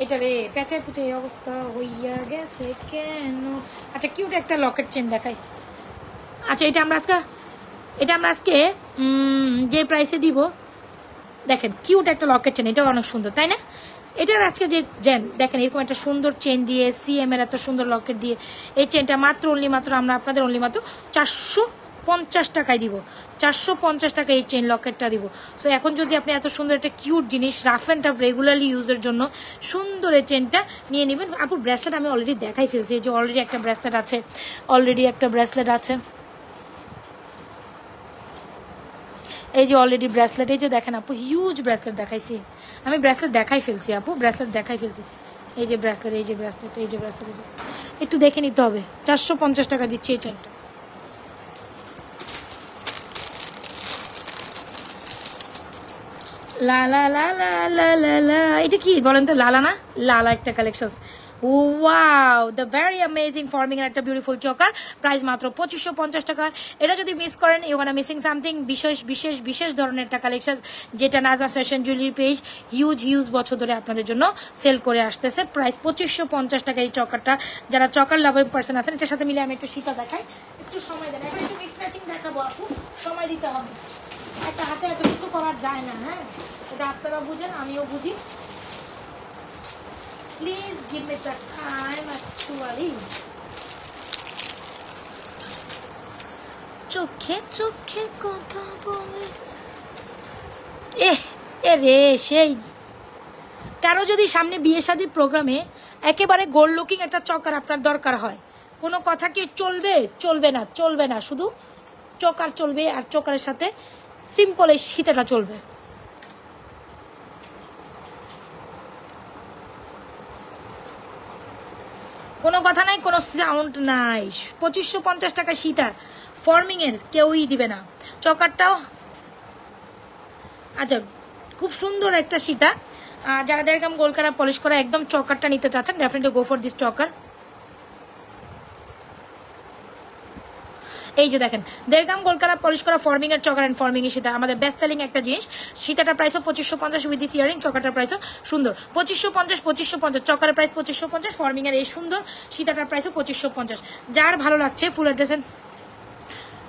এটা রে পেঁচায় পুচে এই অবস্থা হইয়া গেছে কেন। আচ্ছা, কিউট একটা লকেট চেন দেখাই। আচ্ছা, এটা আমরা আজকে যে প্রাইসে দিব, দেখেন কিউট একটা লকেট চেন, এটাও অনেক সুন্দর তাই না? এটার আজকে যে দেখেন এরকম একটা সুন্দর চেন দিয়ে, সিএম এর এত সুন্দর লকেট দিয়ে, এই চেনটা মাত্র আমরা আপনাদের অনলি মাত্র 450 টাকায় দিব। 450 টাকা এই চেন লকেটটা দিব। সো এখন যদি আপনি এত সুন্দর একটা কিউট জিনিস রাফ অ্যান্ড টাফ রেগুলারলি ইউজের জন্য সুন্দর এই চেনটা নিয়ে নেবেন। আপুর ব্রেসলেট আমি অলরেডি দেখাই ফেলছি, এই যে অলরেডি একটা ব্রেসলেট আছে, এই যে অলরেডি ব্রেসলেট, এই যে দেখেন আপু হিউজ ব্রেসলেট দেখাইছি আমি, ব্রেসলেট দেখাই ফেলছি আপু, ব্রেসলেট দেখাই ফেলছি। এই যে ব্রেসলেট, এই যে ব্রেসলেট, এই যে ব্রেসলেট, একটু দেখে নিতে হবে। 450 টাকা দিচ্ছি এই চেনটা। লা লা লা লা লা লা লা, এটা কি বলেন তো? লালা না, লালা একটা collection. Wow, the very amazing forming এর একটা বিউটিফুল চোকার, প্রাইস মাত্র 2550 টাকা। এটা যদি মিস করেন, ইউ গোনা মিসিং সামথিং। বিশেষ ধরনের একটা কালেকশন, যেটা Nazma fashion jewellery page huge বছর ধরে আপনাদের জন্য সেল করে আসতেছে। প্রাইস 2550 টাকা এই চকারটা। যারা চকার লাভিং পার্সন আছেন, এটার সাথে মিলে আমি একটা সীতা দেখাই, একটু সময় দেন। এখন একটু মিক্স ম্যাচিং দেখাবো আপু, সময় দিতে হবে, একটা হাতে এত কিছু করার যায় না। হ্যাঁ, এটা আপনারা বুঝেন, আমিও বুঝি। Please give me the time. Actually চোখে চোখে কথা বলে রে, সেই কারো যদি সামনে বিয়ে শাদীর প্রোগ্রামে একেবারে গোল্ড লুকিং একটা চকার আপনার দরকার হয়, কোনো কথা কি চলবে না, শুধু চকার চলবে, আর চকারের সাথে সিম্পল এই সীতাটা চলবে। কোনো কথা নাই, কোনো সাউন্ড নাই। 2550 টাকা সীতা ফর্মিং এর, কেউই দিবে না। চকারটাও আচ্ছা, খুব সুন্দর একটা সীতা। যারা এরকম গোল কারা পলিশ করা একদম চকারটা নিতে চাচ্ছেন, ডেফিনেটলি গো ফর দিস চকার। এই যে দেখেন 1.5 গ্রাম গোল কালার পলিশ করা ফর্মিং এর চকার এন্ড ফর্মিং এর সীতা, আমাদের বেস্ট সেলিং একটা জিনিস। সীতাটার প্রাইসও 2550 উইথ দিস ইয়ারিং, চকারটার প্রাইসও সুন্দর 2550, চকারের প্রাইস 2550, ফর্মিং এর এই সুন্দর সীতাটার প্রাইসও 2550। যার ভালো লাগছে ফুল অ্যাড্রেসের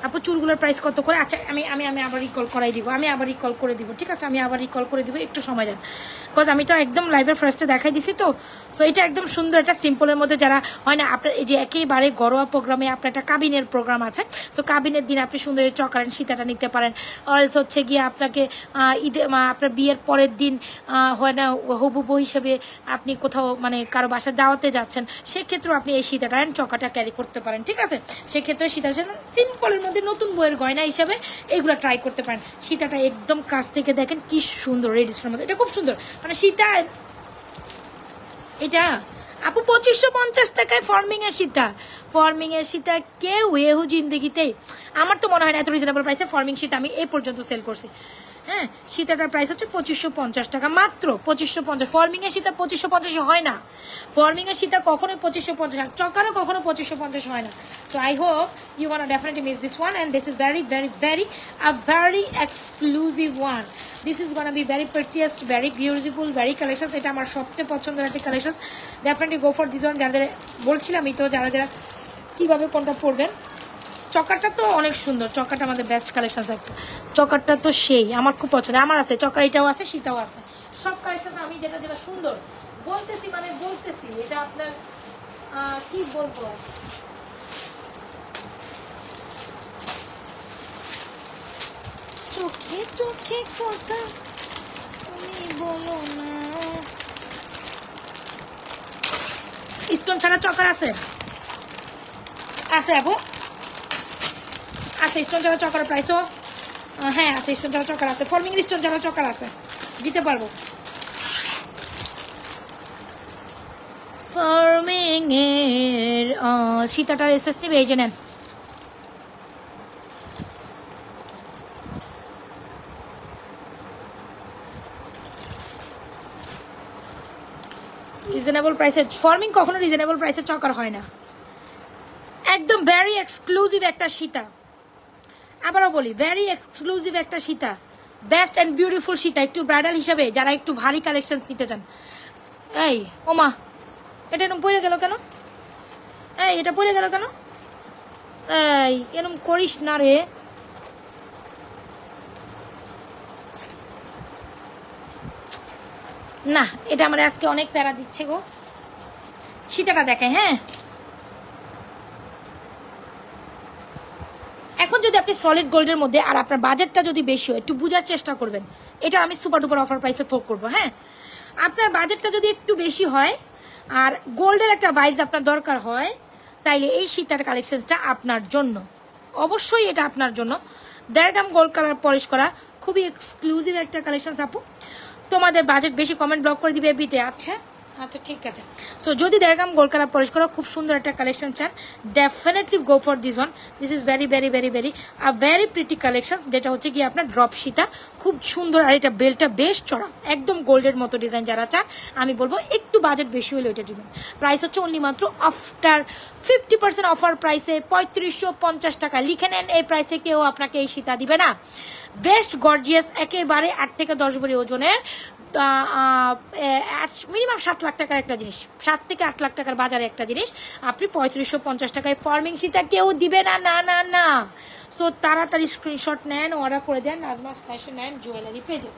আপু চুলগুলোর প্রাইস কত করে? আচ্ছা আমি আমি আমি আবার রিকল করাই দিব, আমি আবার রিকল করে দিব, ঠিক আছে? আমি আবার রিকল করে দিব, একটু সময় দেন, বিকজ আমি তো একদম লাইভের ফার্স্টে দেখাই দিছি তো। সো এটা একদম সুন্দর একটা সিম্পলের মধ্যে, যারা হয় না আপনার এই যে একেবারে ঘরোয়া প্রোগ্রামে আপনার একটা কাবিনের প্রোগ্রাম আছে, সো কাবিনের দিন আপনি সুন্দর এই চকারেন সীতাটা নিতে পারেন। অলস হচ্ছে গিয়ে আপনাকে ঈদে আপনার বিয়ের পরের দিন হয় না হবু বউ হিসেবে আপনি কোথাও মানে কারো বাসায় দাওয়াতে যাচ্ছেন, সেক্ষেত্রেও আপনি এই সীতাটা অ্যান্ড চকাটা ক্যারি করতে পারেন, ঠিক আছে? সেক্ষেত্রে সীতা সিম্পলের নতুন বইয়ের গয়না হিসাবে এইগুলো ট্রাই করতে পারেন। সীতাটা একদম কাছ থেকে দেখেন কি সুন্দর, রেড স্টোনের মধ্যে, এটা খুব সুন্দর। মানে সীতা এটা আপু 2550 টাকায় ফর্মিং এর সীতা, ফর্মিং এর সীতা কেউ এহু জিন্দগিতে আমার তো মনে হয় না এত রিজনেবল প্রাইসে ফর্মিং সীতা আমি এই পর্যন্ত সেল করছি। হ্যাঁ, সীতাটার প্রাইস হচ্ছে 2550 টাকা, মাত্র 2550। ফর্মিং এর সীতা 2550 হয় না, ফর্মিং এর সীতা কখনোই 2550, চকারও কখনো 2550 হয় না। So I hope you won't definitely miss this one, and this is very very very a very exclusive one. This is gonna be very purchased, very beautiful, very collection. এটা আমার সবচেয়ে পছন্দের একটা collection, definitely go for this one. যাদের বলছিলামই তো, যারা যারা কীভাবে কোনটা পড়বেন। চকারটা তো অনেক সুন্দর, চকারটা আমাদের বেস্ট কালেকশন একটা, চকারটা তো সেই আমার খুব পছন্দ। আমার আছে চকার, এটাও আছে, সীতাও আছে, সব কালেকশন। আমি যেটা যেটা সুন্দর বলতেছি মানে বলতেছি, এটা আপনার কি বলবো, চোখে চোখে কথা তুমি বলো না। স্টোন ছাড়া চকার আছে, আছে আপু আছে। স্টোন ছাড়া চকার প্রাইসও হ্যাঁ আছে, স্টোন ছাড়া চকার আছে, ফর্মিং স্টোন ছাড়া চকার আছে, দিতে পারবো। ফর্মিং এর সীতাটার এসএস নিবে, এই যে নেন। রিজনেবল প্রাইসে ফর্মিং কখনো রিজনেবল প্রাইসে চকার হয় না, একদম ভেরি এক্সক্লুসিভ একটা সীতা। আবারও বলি, ভেরি এক্সক্লুসিভ একটা Sita, best and beautiful Sita. একটু ব্রাইডাল হিসাবে যারা একটু ভারী কালেকশন নিতে চান। এই ওমা, এটা এরকম পড়ে গেল কেন? এই এটা পড়ে গেল কেন? এই এরকম করিস না রে। না, এটা আমার আজকে অনেক প্যারা দিচ্ছে গো। সীতাটা দেখে, হ্যাঁ এখন যদি আপনি সলিড গোল্ডের মধ্যে, আর আপনার বাজেটটা যদি বেশি হয়, একটু বোঝার চেষ্টা করবেন। এটা আমি সুপার ডুপার অফার প্রাইসে থোক করবো। হ্যাঁ, আপনার বাজেটটা যদি একটু বেশি হয় আর গোল্ডের একটা ভাইবস আপনার দরকার হয়, তাইলে এই সীতার কালেকশনসটা আপনার জন্য, অবশ্যই এটা আপনার জন্য। 1.5 গ্রাম গোল্ড কালার পলিশ করা খুবই এক্সক্লুসিভ একটা কালেকশন আপু। তোমাদের বাজেট বেশি, কমেন্ট ব্লক করে দিবে এবিতে। আচ্ছা আচ্ছা ঠিক আছে। সো যদি 1.5 গ্রাম গোল্ড কালার পলিশ করা খুব সুন্দর একটা কালেকশন চান, definitely go for this one. This is very very very very a very pretty collection, যেটা হচ্ছে কি আপনার ড্রপ সীতা, খুব সুন্দর। আর এটা বেলটা বেশ চড়া, একদম গোল্ডের মতো ডিজাইন। যারা চান আমি বলবো একটু বাজেট বেশি হলে ওইটা দিবেন। প্রাইস হচ্ছে অনলি মাত্র আফটার 50% অফার প্রাইসে 3550 টাকা। লিখে নেন, এই প্রাইসে কেউ আপনাকে এই সীতা দিবে না। বেস্ট গর্জিয়াস, একেবারে 8 থেকে 10 ভরি ওজনের, মিনিমাম 7 লাখ টাকার একটা জিনিস, 7 থেকে 8 লাখ টাকার বাজারে একটা জিনিস আপনি 3550 টাকায় ফর্মিং সীতা কেউ দিবে না, না না না। সো তাড়াতাড়ি স্ক্রিনশট নেন, অর্ডার করে দেন নাজমাস ফ্যাশন অ্যান্ড জুয়েলারি পেজে।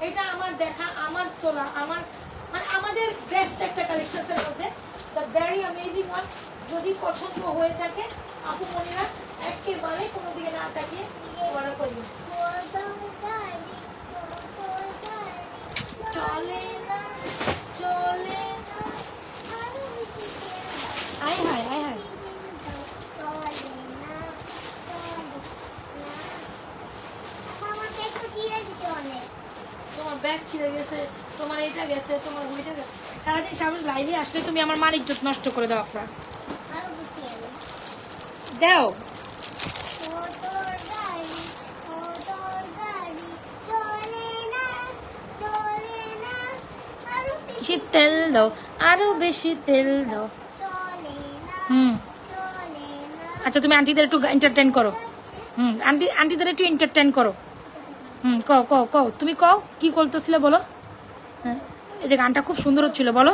এটা আমার দেখা, আমার তোলা, আমার মানে আমাদের বেস্ট একটা কালেকশনের মধ্যে দ্য ভেরি অ্যামেজিং ওয়ান। যদি পছন্দ হয়ে থাকে আপু মনিরা, একেবারে কোনো দিকে না তাকিয়ে অর্ডার করে দিন। চলে না চলে না, আয় হায় আয় হায়। ছিঁড়ে গেছে, তোমার এটা গেছে, তোমার ওইটা গেছে। সারাদিন সামনে লাইভে আসলে তুমি আমার মান ইজ্জত নষ্ট করে দাও আফরা। দাও বেশি তেল দাও, আরো বেশি তেল দাও। আচ্ছা তুমি আন্টিদের একটু এন্টারটেইন করো। আন্টিদের একটু এন্টারটেইন করো। কও কও কও, তুমি কও কি করতেছিলে বলো। হ্যাঁ এই যে গানটা খুব সুন্দর হচ্ছিল, বলো।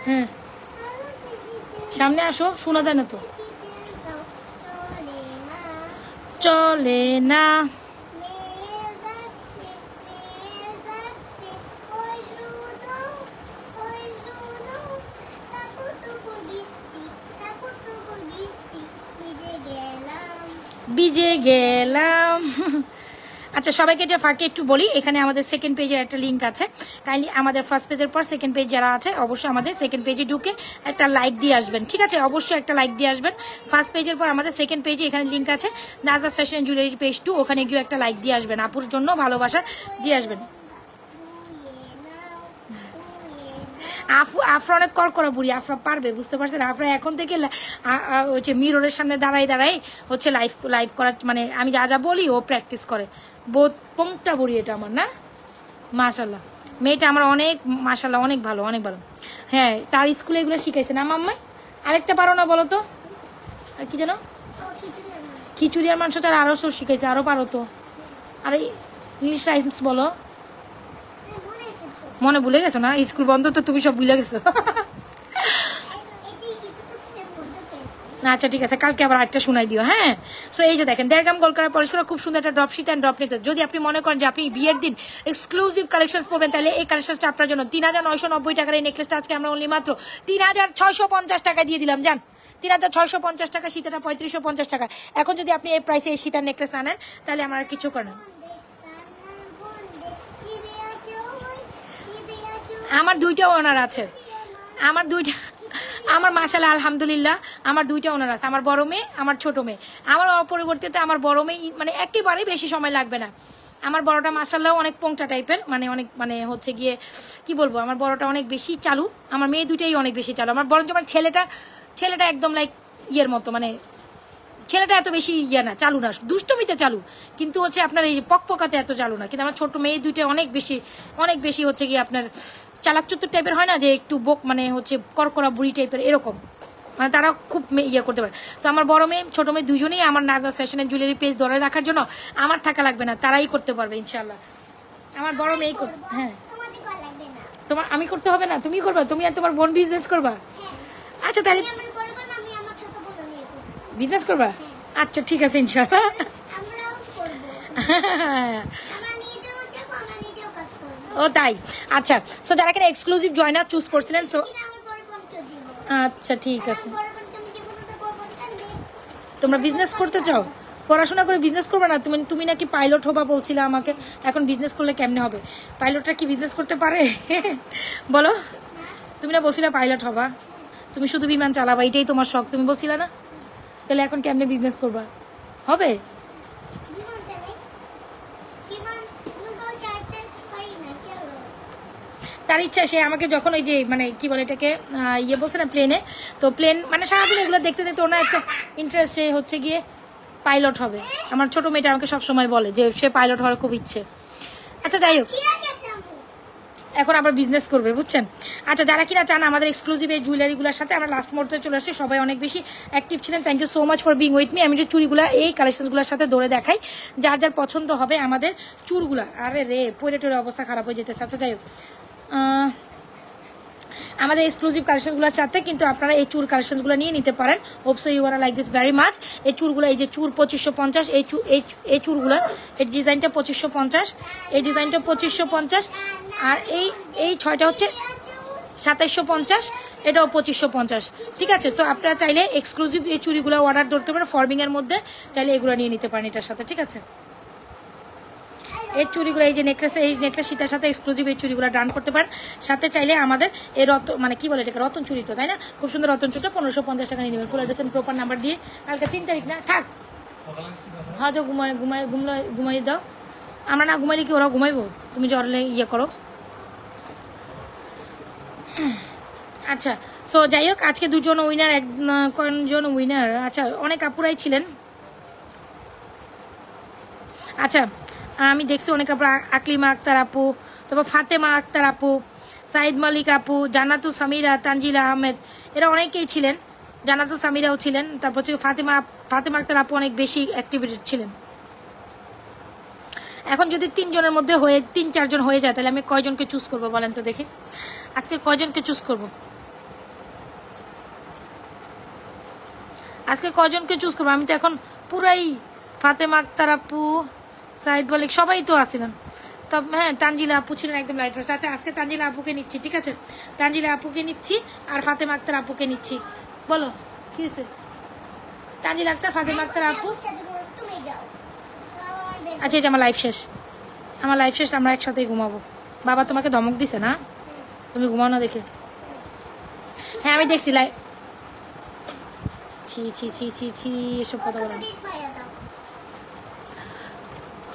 হ্যাঁ সামনে আসো, শোনা যায় না তো। চলে না ভিজে গেলাম। আচ্ছা সবাইকে এটা ফাঁকে একটু বলি, এখানে আমাদের সেকেন্ড পেজের একটা লিঙ্ক আছে। কাইন্ডলি আমাদের ফার্স্ট পেজের পর সেকেন্ড পেজ যারা আছে অবশ্যই আমাদের সেকেন্ড পেজে ঢুকে একটা লাইক দিয়ে আসবেন, ঠিক আছে? অবশ্যই একটা লাইক দিয়ে আসবেন। ফার্স্ট পেজের পর আমাদের সেকেন্ড পেজে এখানে লিঙ্ক আছে নাজরাত ফ্যাশন জুয়েলারি পেজ 2, ওখানে গিয়ে একটা লাইক দিয়ে আসবেন, আপুর জন্য ভালোবাসা দিয়ে আসবেন। আফরা অনেক করা বুড়ি, আফরা পারবে, বুঝতে পারছেন? আফরা এখন থেকে হচ্ছে মিররের সামনে দাঁড়াই হচ্ছে লাইভ করার, মানে আমি যা যা বলি ও প্র্যাকটিস করে। বোধ পংটা বুড়ি এটা আমার, না? মাশাল্লাহ মেয়েটা আমার অনেক, মাশাল্লাহ অনেক ভালো, অনেক ভালো। হ্যাঁ তার স্কুলে এগুলো শিখাইছে না মাম্মাই? আরেকটা পারো না বলো তো, আর কি জানো? খিচুড়ি আর মাংসটা আরো শিখাইছে, আরো পারো তো। আর ইংলিশ রাইমস বলো। মনে ভুলে গেছো না? স্কুল বন্ধ তো তুমি সব ভুলে গেছো। আচ্ছা ঠিক আছে, কালকে আবার আরেকটা শোনাই দিও। হ্যাঁ সো এই যে দেখেন 1.5 গ্রাম গোল্ড করা পলিশ করা খুব সুন্দর একটা ড্রপ শীত অ্যান্ড ড্রপ নেকলেস। যদি আপনি মনে করেন যে আপনি বিয়ের দিন এক্সক্লুসিভ কালেকশন পড়বেন, তাহলে এই কালেকশনটা আপনার জন্য। 3990 টাকার এই নেকলেসটা আজকে আমরা অনলি মাত্র 3650 টাকা দিয়ে দিলাম। জান 3650 টাকা, শীতেটা 3550 টাকা। এখন যদি আপনি এই প্রাইসে এই শীতের নেকলেস না নেন তাহলে আমার আর কিছু করেন। আমার 2টা ওনার আছে, আমার মাশাআল্লাহ আলহামদুলিল্লাহ আমার 2টা ওনার আছে, আমার বড় মেয়ে, আমার ছোট মেয়ে। আমার পরিবর্তিতে আমার বড় মেয়ে মানে একেবারেই বেশি সময় লাগবে না। আমার বড়টা মাশাআল্লাহ অনেক পোংটা টাইপের, মানে অনেক মানে হচ্ছে গিয়ে কি বলবো, আমার বড়টা অনেক বেশি চালু, আমার মেয়ে 2টাই অনেক বেশি চালু। আমার বরঞ্চ আমার ছেলেটা একদম লাইক ইয়ের মতো, মানে ছেলেটা এত বেশি ইয়ে না, চালু না, দুষ্টমিতে চালু, কিন্তু হচ্ছে আপনার এই পকপকাতে এত চালু না। কিন্তু আমার ছোট মেয়ে 2টা অনেক বেশি হচ্ছে গিয়ে আপনার চালাক চতুর টাইপের হয় না, যে একটু বোক মানে হচ্ছে করকরা বুড়ি টাইপের, এরকম মানে তারা খুব ইয়ে করতে পারে। তো আমার বড় মেয়ে ছোট মেয়ে দুজনেই আমার নাজরাত ফ্যাশনের জুয়েলারি পেজ ধরে রাখার জন্য আমার থাকা লাগবে না, তারাই করতে পারবে ইনশাল্লাহ। আমার বড় মেয়ে হ্যাঁ তোমার আমি করতে হবে না, তুমি করবা, তুমি আর তোমার বোন বিজনেস করবা। আচ্ছা তাহলে বিজনেস করবা, আচ্ছা ঠিক আছে ইনশাল্লাহ। ও তাই, আচ্ছা। সো যারা কিনা এক্সক্লুসিভ জয়নার চুজ করছিলেন, সো আচ্ছা ঠিক আছে। তোমরা বিজনেস করতে চাও, পড়াশোনা করে বিজনেস করবে না? তুমি নাকি পাইলট হবা বলছিলে আমাকে, এখন বিজনেস করলে কেমনে হবে? পাইলটরা কি বিজনেস করতে পারে? বলো, তুমি না বলছিলে পাইলট হবা, তুমি শুধু বিমান চালাবা, এটাই তোমার শখ, তুমি বলছিলে না? তাহলে এখন কেমনে বিজনেস করবা? হবে? তার ইচ্ছা, সে আমাকে যখন ওই যে মানে কি বলে এটাকে ইয়ে বলছে না, প্লেনে, তো প্লেন মানে সারাদিন এগুলো দেখতে দেখতে ওনার একটা ইন্টারেস্ট, সে হচ্ছে গিয়ে পাইলট হবে। আমার ছোট মেয়েটা আমাকে সবসময় বলে যে সে পাইলট হওয়ার খুব ইচ্ছে। আচ্ছা যাই হোক, এখন আবার বিজনেস করবে, বুঝছেন? আচ্ছা যারা কিনা চান আমাদের এক্সক্লুসিভ এই জুয়েলারিগুলোর সাথে, আমরা লাস্ট মুহূর্তে চলে আসছি, সবাই অনেক বেশি অ্যাক্টিভ ছিলেন, thank you so much for being with me. আমি যে চুড়িগুলো এই কালেকশনগুলোর সাথে ধরে দেখাই, যার যার পছন্দ হবে আমাদের চুড়গুলা। আরে রে পরে টোরে অবস্থা খারাপ হয়ে যেতেছে। আচ্ছা যাই হোক, আমাদের এক্সক্লুসিভ কালেকশনগুলোর সাথে কিন্তু আপনারা এই চুর কালেকশনগুলো নিয়ে নিতে পারেন। Hope so you are like this very much. এই চুরগুলো, এই যে চুর 2550, এই চুরগুলো, এই ডিজাইনটা 2550, এই ডিজাইনটা 2550, আর এই 6টা হচ্ছে 2750, এটাও 2550, ঠিক আছে? সো আপনারা চাইলে এক্সক্লুসিভ এই চুড়িগুলো অর্ডার করতে পারেন, ফর্মিং এর মধ্যে চাইলে এগুলো নিয়ে নিতে পারেন এটার সাথে, ঠিক আছে? এই চুড়িগুলো, এই যে নেকলেস, এই নেকলেস সীতার সাথে এক্সক্লুসিভ এই চুড়িগুলো ডান করতে পারেন। সাথে চাইলে আমাদের এই মানে কি বলে এটাকে, রতন চুড়ি তো, তাই না? খুব সুন্দর রতন চুড়িটা 1550 টাকা নিয়ে নেবেন, ফুল অ্যাড্রেস প্রপার নাম্বার দিয়ে। কালকে 3 তারিখ না, থাক হ্যাঁ, তো ঘুমাই দাও। আমরা না ঘুমাইলে কি ওরা ঘুমাইবো? তুমি যে অরলে ইয়ে করো। আচ্ছা, সো যাই হোক, আজকে দুজন উইনার, একজন উইনার, আচ্ছা অনেক আপুরাই ছিলেন। আচ্ছা, আমি দেখছি অনেক আপু, আকলিমা আক্তার আপু, তারপর ফাতেমা আক্তার আপু, সাইদ মালিক আপু, জান্নাতু সামিরা, তানজিলা আহমেদ, এরা অনেকেই ছিলেন। জান্নাতু সামিরাও ছিলেন। তারপর হচ্ছে ফাতেমা আক্তার আপু অনেক বেশি অ্যাক্টিভিটি ছিলেন। এখন যদি 3 জনের মধ্যে 3-4 জন হয়ে যায়, তাহলে আমি কয়জনকে চুজ করবো বলেন তো দেখি? আজকে কয়জনকে চুজ করবো? আমি তো এখন পুরাই ফাতেমা আক্তার আপু, সাইদ মালিক সবাই তো আসছিলেন। তবে হ্যাঁ, তানজিলা আপু ছিলেন একদম লাইভ ফার্স্ট। আচ্ছা, আজকে তানজিলা আপুকে নিচ্ছি, ঠিক আছে? তানজিলা আপুকে নিচ্ছি আর ফাতেমা আক্তার আপুকে নিচ্ছি। বলো কি হয়েছে? তানজিলা আক্তার, ফাতেমা আক্তার আপু। আচ্ছা, এটা আমার লাইফ শেষ, আমরা একসাথেই ঘুমাবো। বাবা তোমাকে ধমক দিছে না, তুমি ঘুমাও না দেখে? হ্যাঁ, আমি দেখছি লাইভ। ছি ছি ছি ছি ছি, এসব কথা বলো।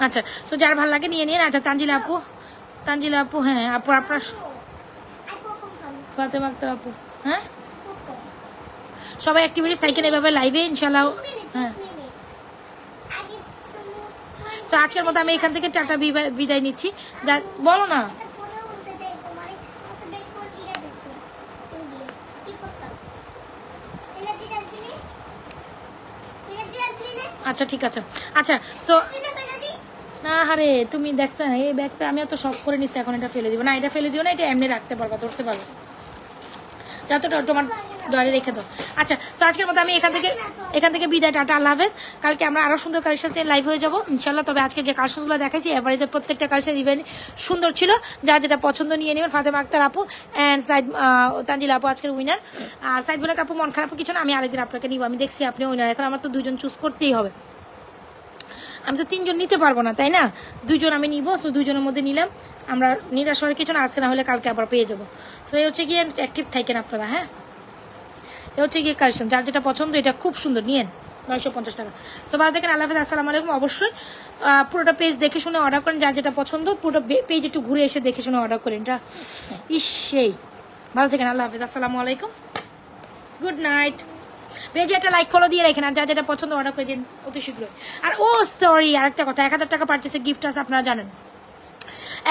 আচ্ছা, সো যার ভালো লাগে নিয়ে নিন। আচ্ছা, তানজিলা আপু, হ্যাঁ আপু, আপনার ফাতেমা আক্তার আপু, হ্যাঁ সবাই অ্যাক্টিভিটিস থাকেন এভাবে লাইভে ইনশাল্লাহ। হ্যাঁ, তো আজকের মতো আমি এখান থেকে টাটা বিদায় নিচ্ছি। বলো না। আচ্ছা ঠিক আছে। আচ্ছা, সো না হারে তুমি দেখছো না এই ব্যাগটা আমি এত শখ করে নিচ্ছি, এখন এটা ফেলে দিব না, এটা ফেলে দিও না, এটা এমনি রাখতে পারবা, ধরতে পারবো, যতটা তোমার দরে রেখে দাও। আচ্ছা, তো আজকের মতো আমি এখান থেকে বিদায়, টাটা, আল্লাহ হাফেজ। কালকে আমরা আরো সুন্দর কালেকশন নিয়ে লাইভ হয়ে যাবো ইনশাল্লাহ। তবে আজকে যে কালেকশনগুলো দেখাইছি এভারেজের প্রত্যেকটা কালেকশন ইভেন সুন্দর ছিল, যার যেটা পছন্দ নিয়ে নেবেন। ফাতেমা আক্তার আপু অ্যান্ড তানজিলা আপু আজকের উইনার। আর সাইদ বলে আপু মন খারাপ কিছু না, আমি আরেকদিন আপনাকে নিব, আমি দেখছি আপনি উইনার। এখন আমার তো 2 জন চুজ করতেই হবে, আমি তো 3 জন নিতে পারবো না, তাই না? 2 জন আমি নিব, সো 2 জনের মধ্যে নিলাম। আমরা নিরাশ হওয়ার কিছু না, আজকে না হলে কালকে আবার পেয়ে যাবো। সো এই হচ্ছে গিয়ে অ্যাক্টিভ থাকেন আপনারা। হ্যাঁ, এ হচ্ছে গিয়ে কালেকশন, যার যেটা পছন্দ, এটা খুব সুন্দর, নিয়েন, 950 টাকা। সো ভালো দেখেন, আল্লাহ হাফেজ, আসসালামু আলাইকুম। অবশ্যই পুরোটা পেজ দেখে শুনে অর্ডার করেন, যার যেটা পছন্দ পুরোটা পেজ একটু ঘুরে এসে দেখে শুনে অর্ডার করেন। এটা সেই ভালো থাকেন, আল্লাহ হাফেজ, আসসালামু আলাইকুম, গুড নাইট। পেজে একটা লাইক ফলো দিয়ে রাখেন, আর যা যেটা পছন্দ অর্ডার করে দিন অতি শীঘ্রই। আর সরি, আরেকটা কথা, 1000 টাকা পারচেসে গিফট আছে, আপনারা জানেন।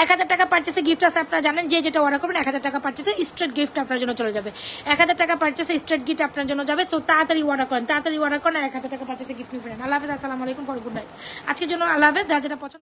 1000 টাকা পারচেসে গিফট আছে, আপনারা জানেন। যে যেটা অর্ডার করবেন 1000 টাকা পারচেসে স্ট্রেট গিফট আপনার জন্য চলে যাবে। 1000 টাকা পারচেসে স্ট্রেট গিফট আপনার জন্য যাবে। সো তাড়াতাড়ি অর্ডার করেন, আর 1000 টাকা পারচেসে গিফট নিয়ে ফেলেন। আল্লাহ হাফেজ, আসসালামু আলাইকুম, গুড নাইট। আজকের জন্য আল্লাহ হাফেজ, যা যেটা পছন্দ।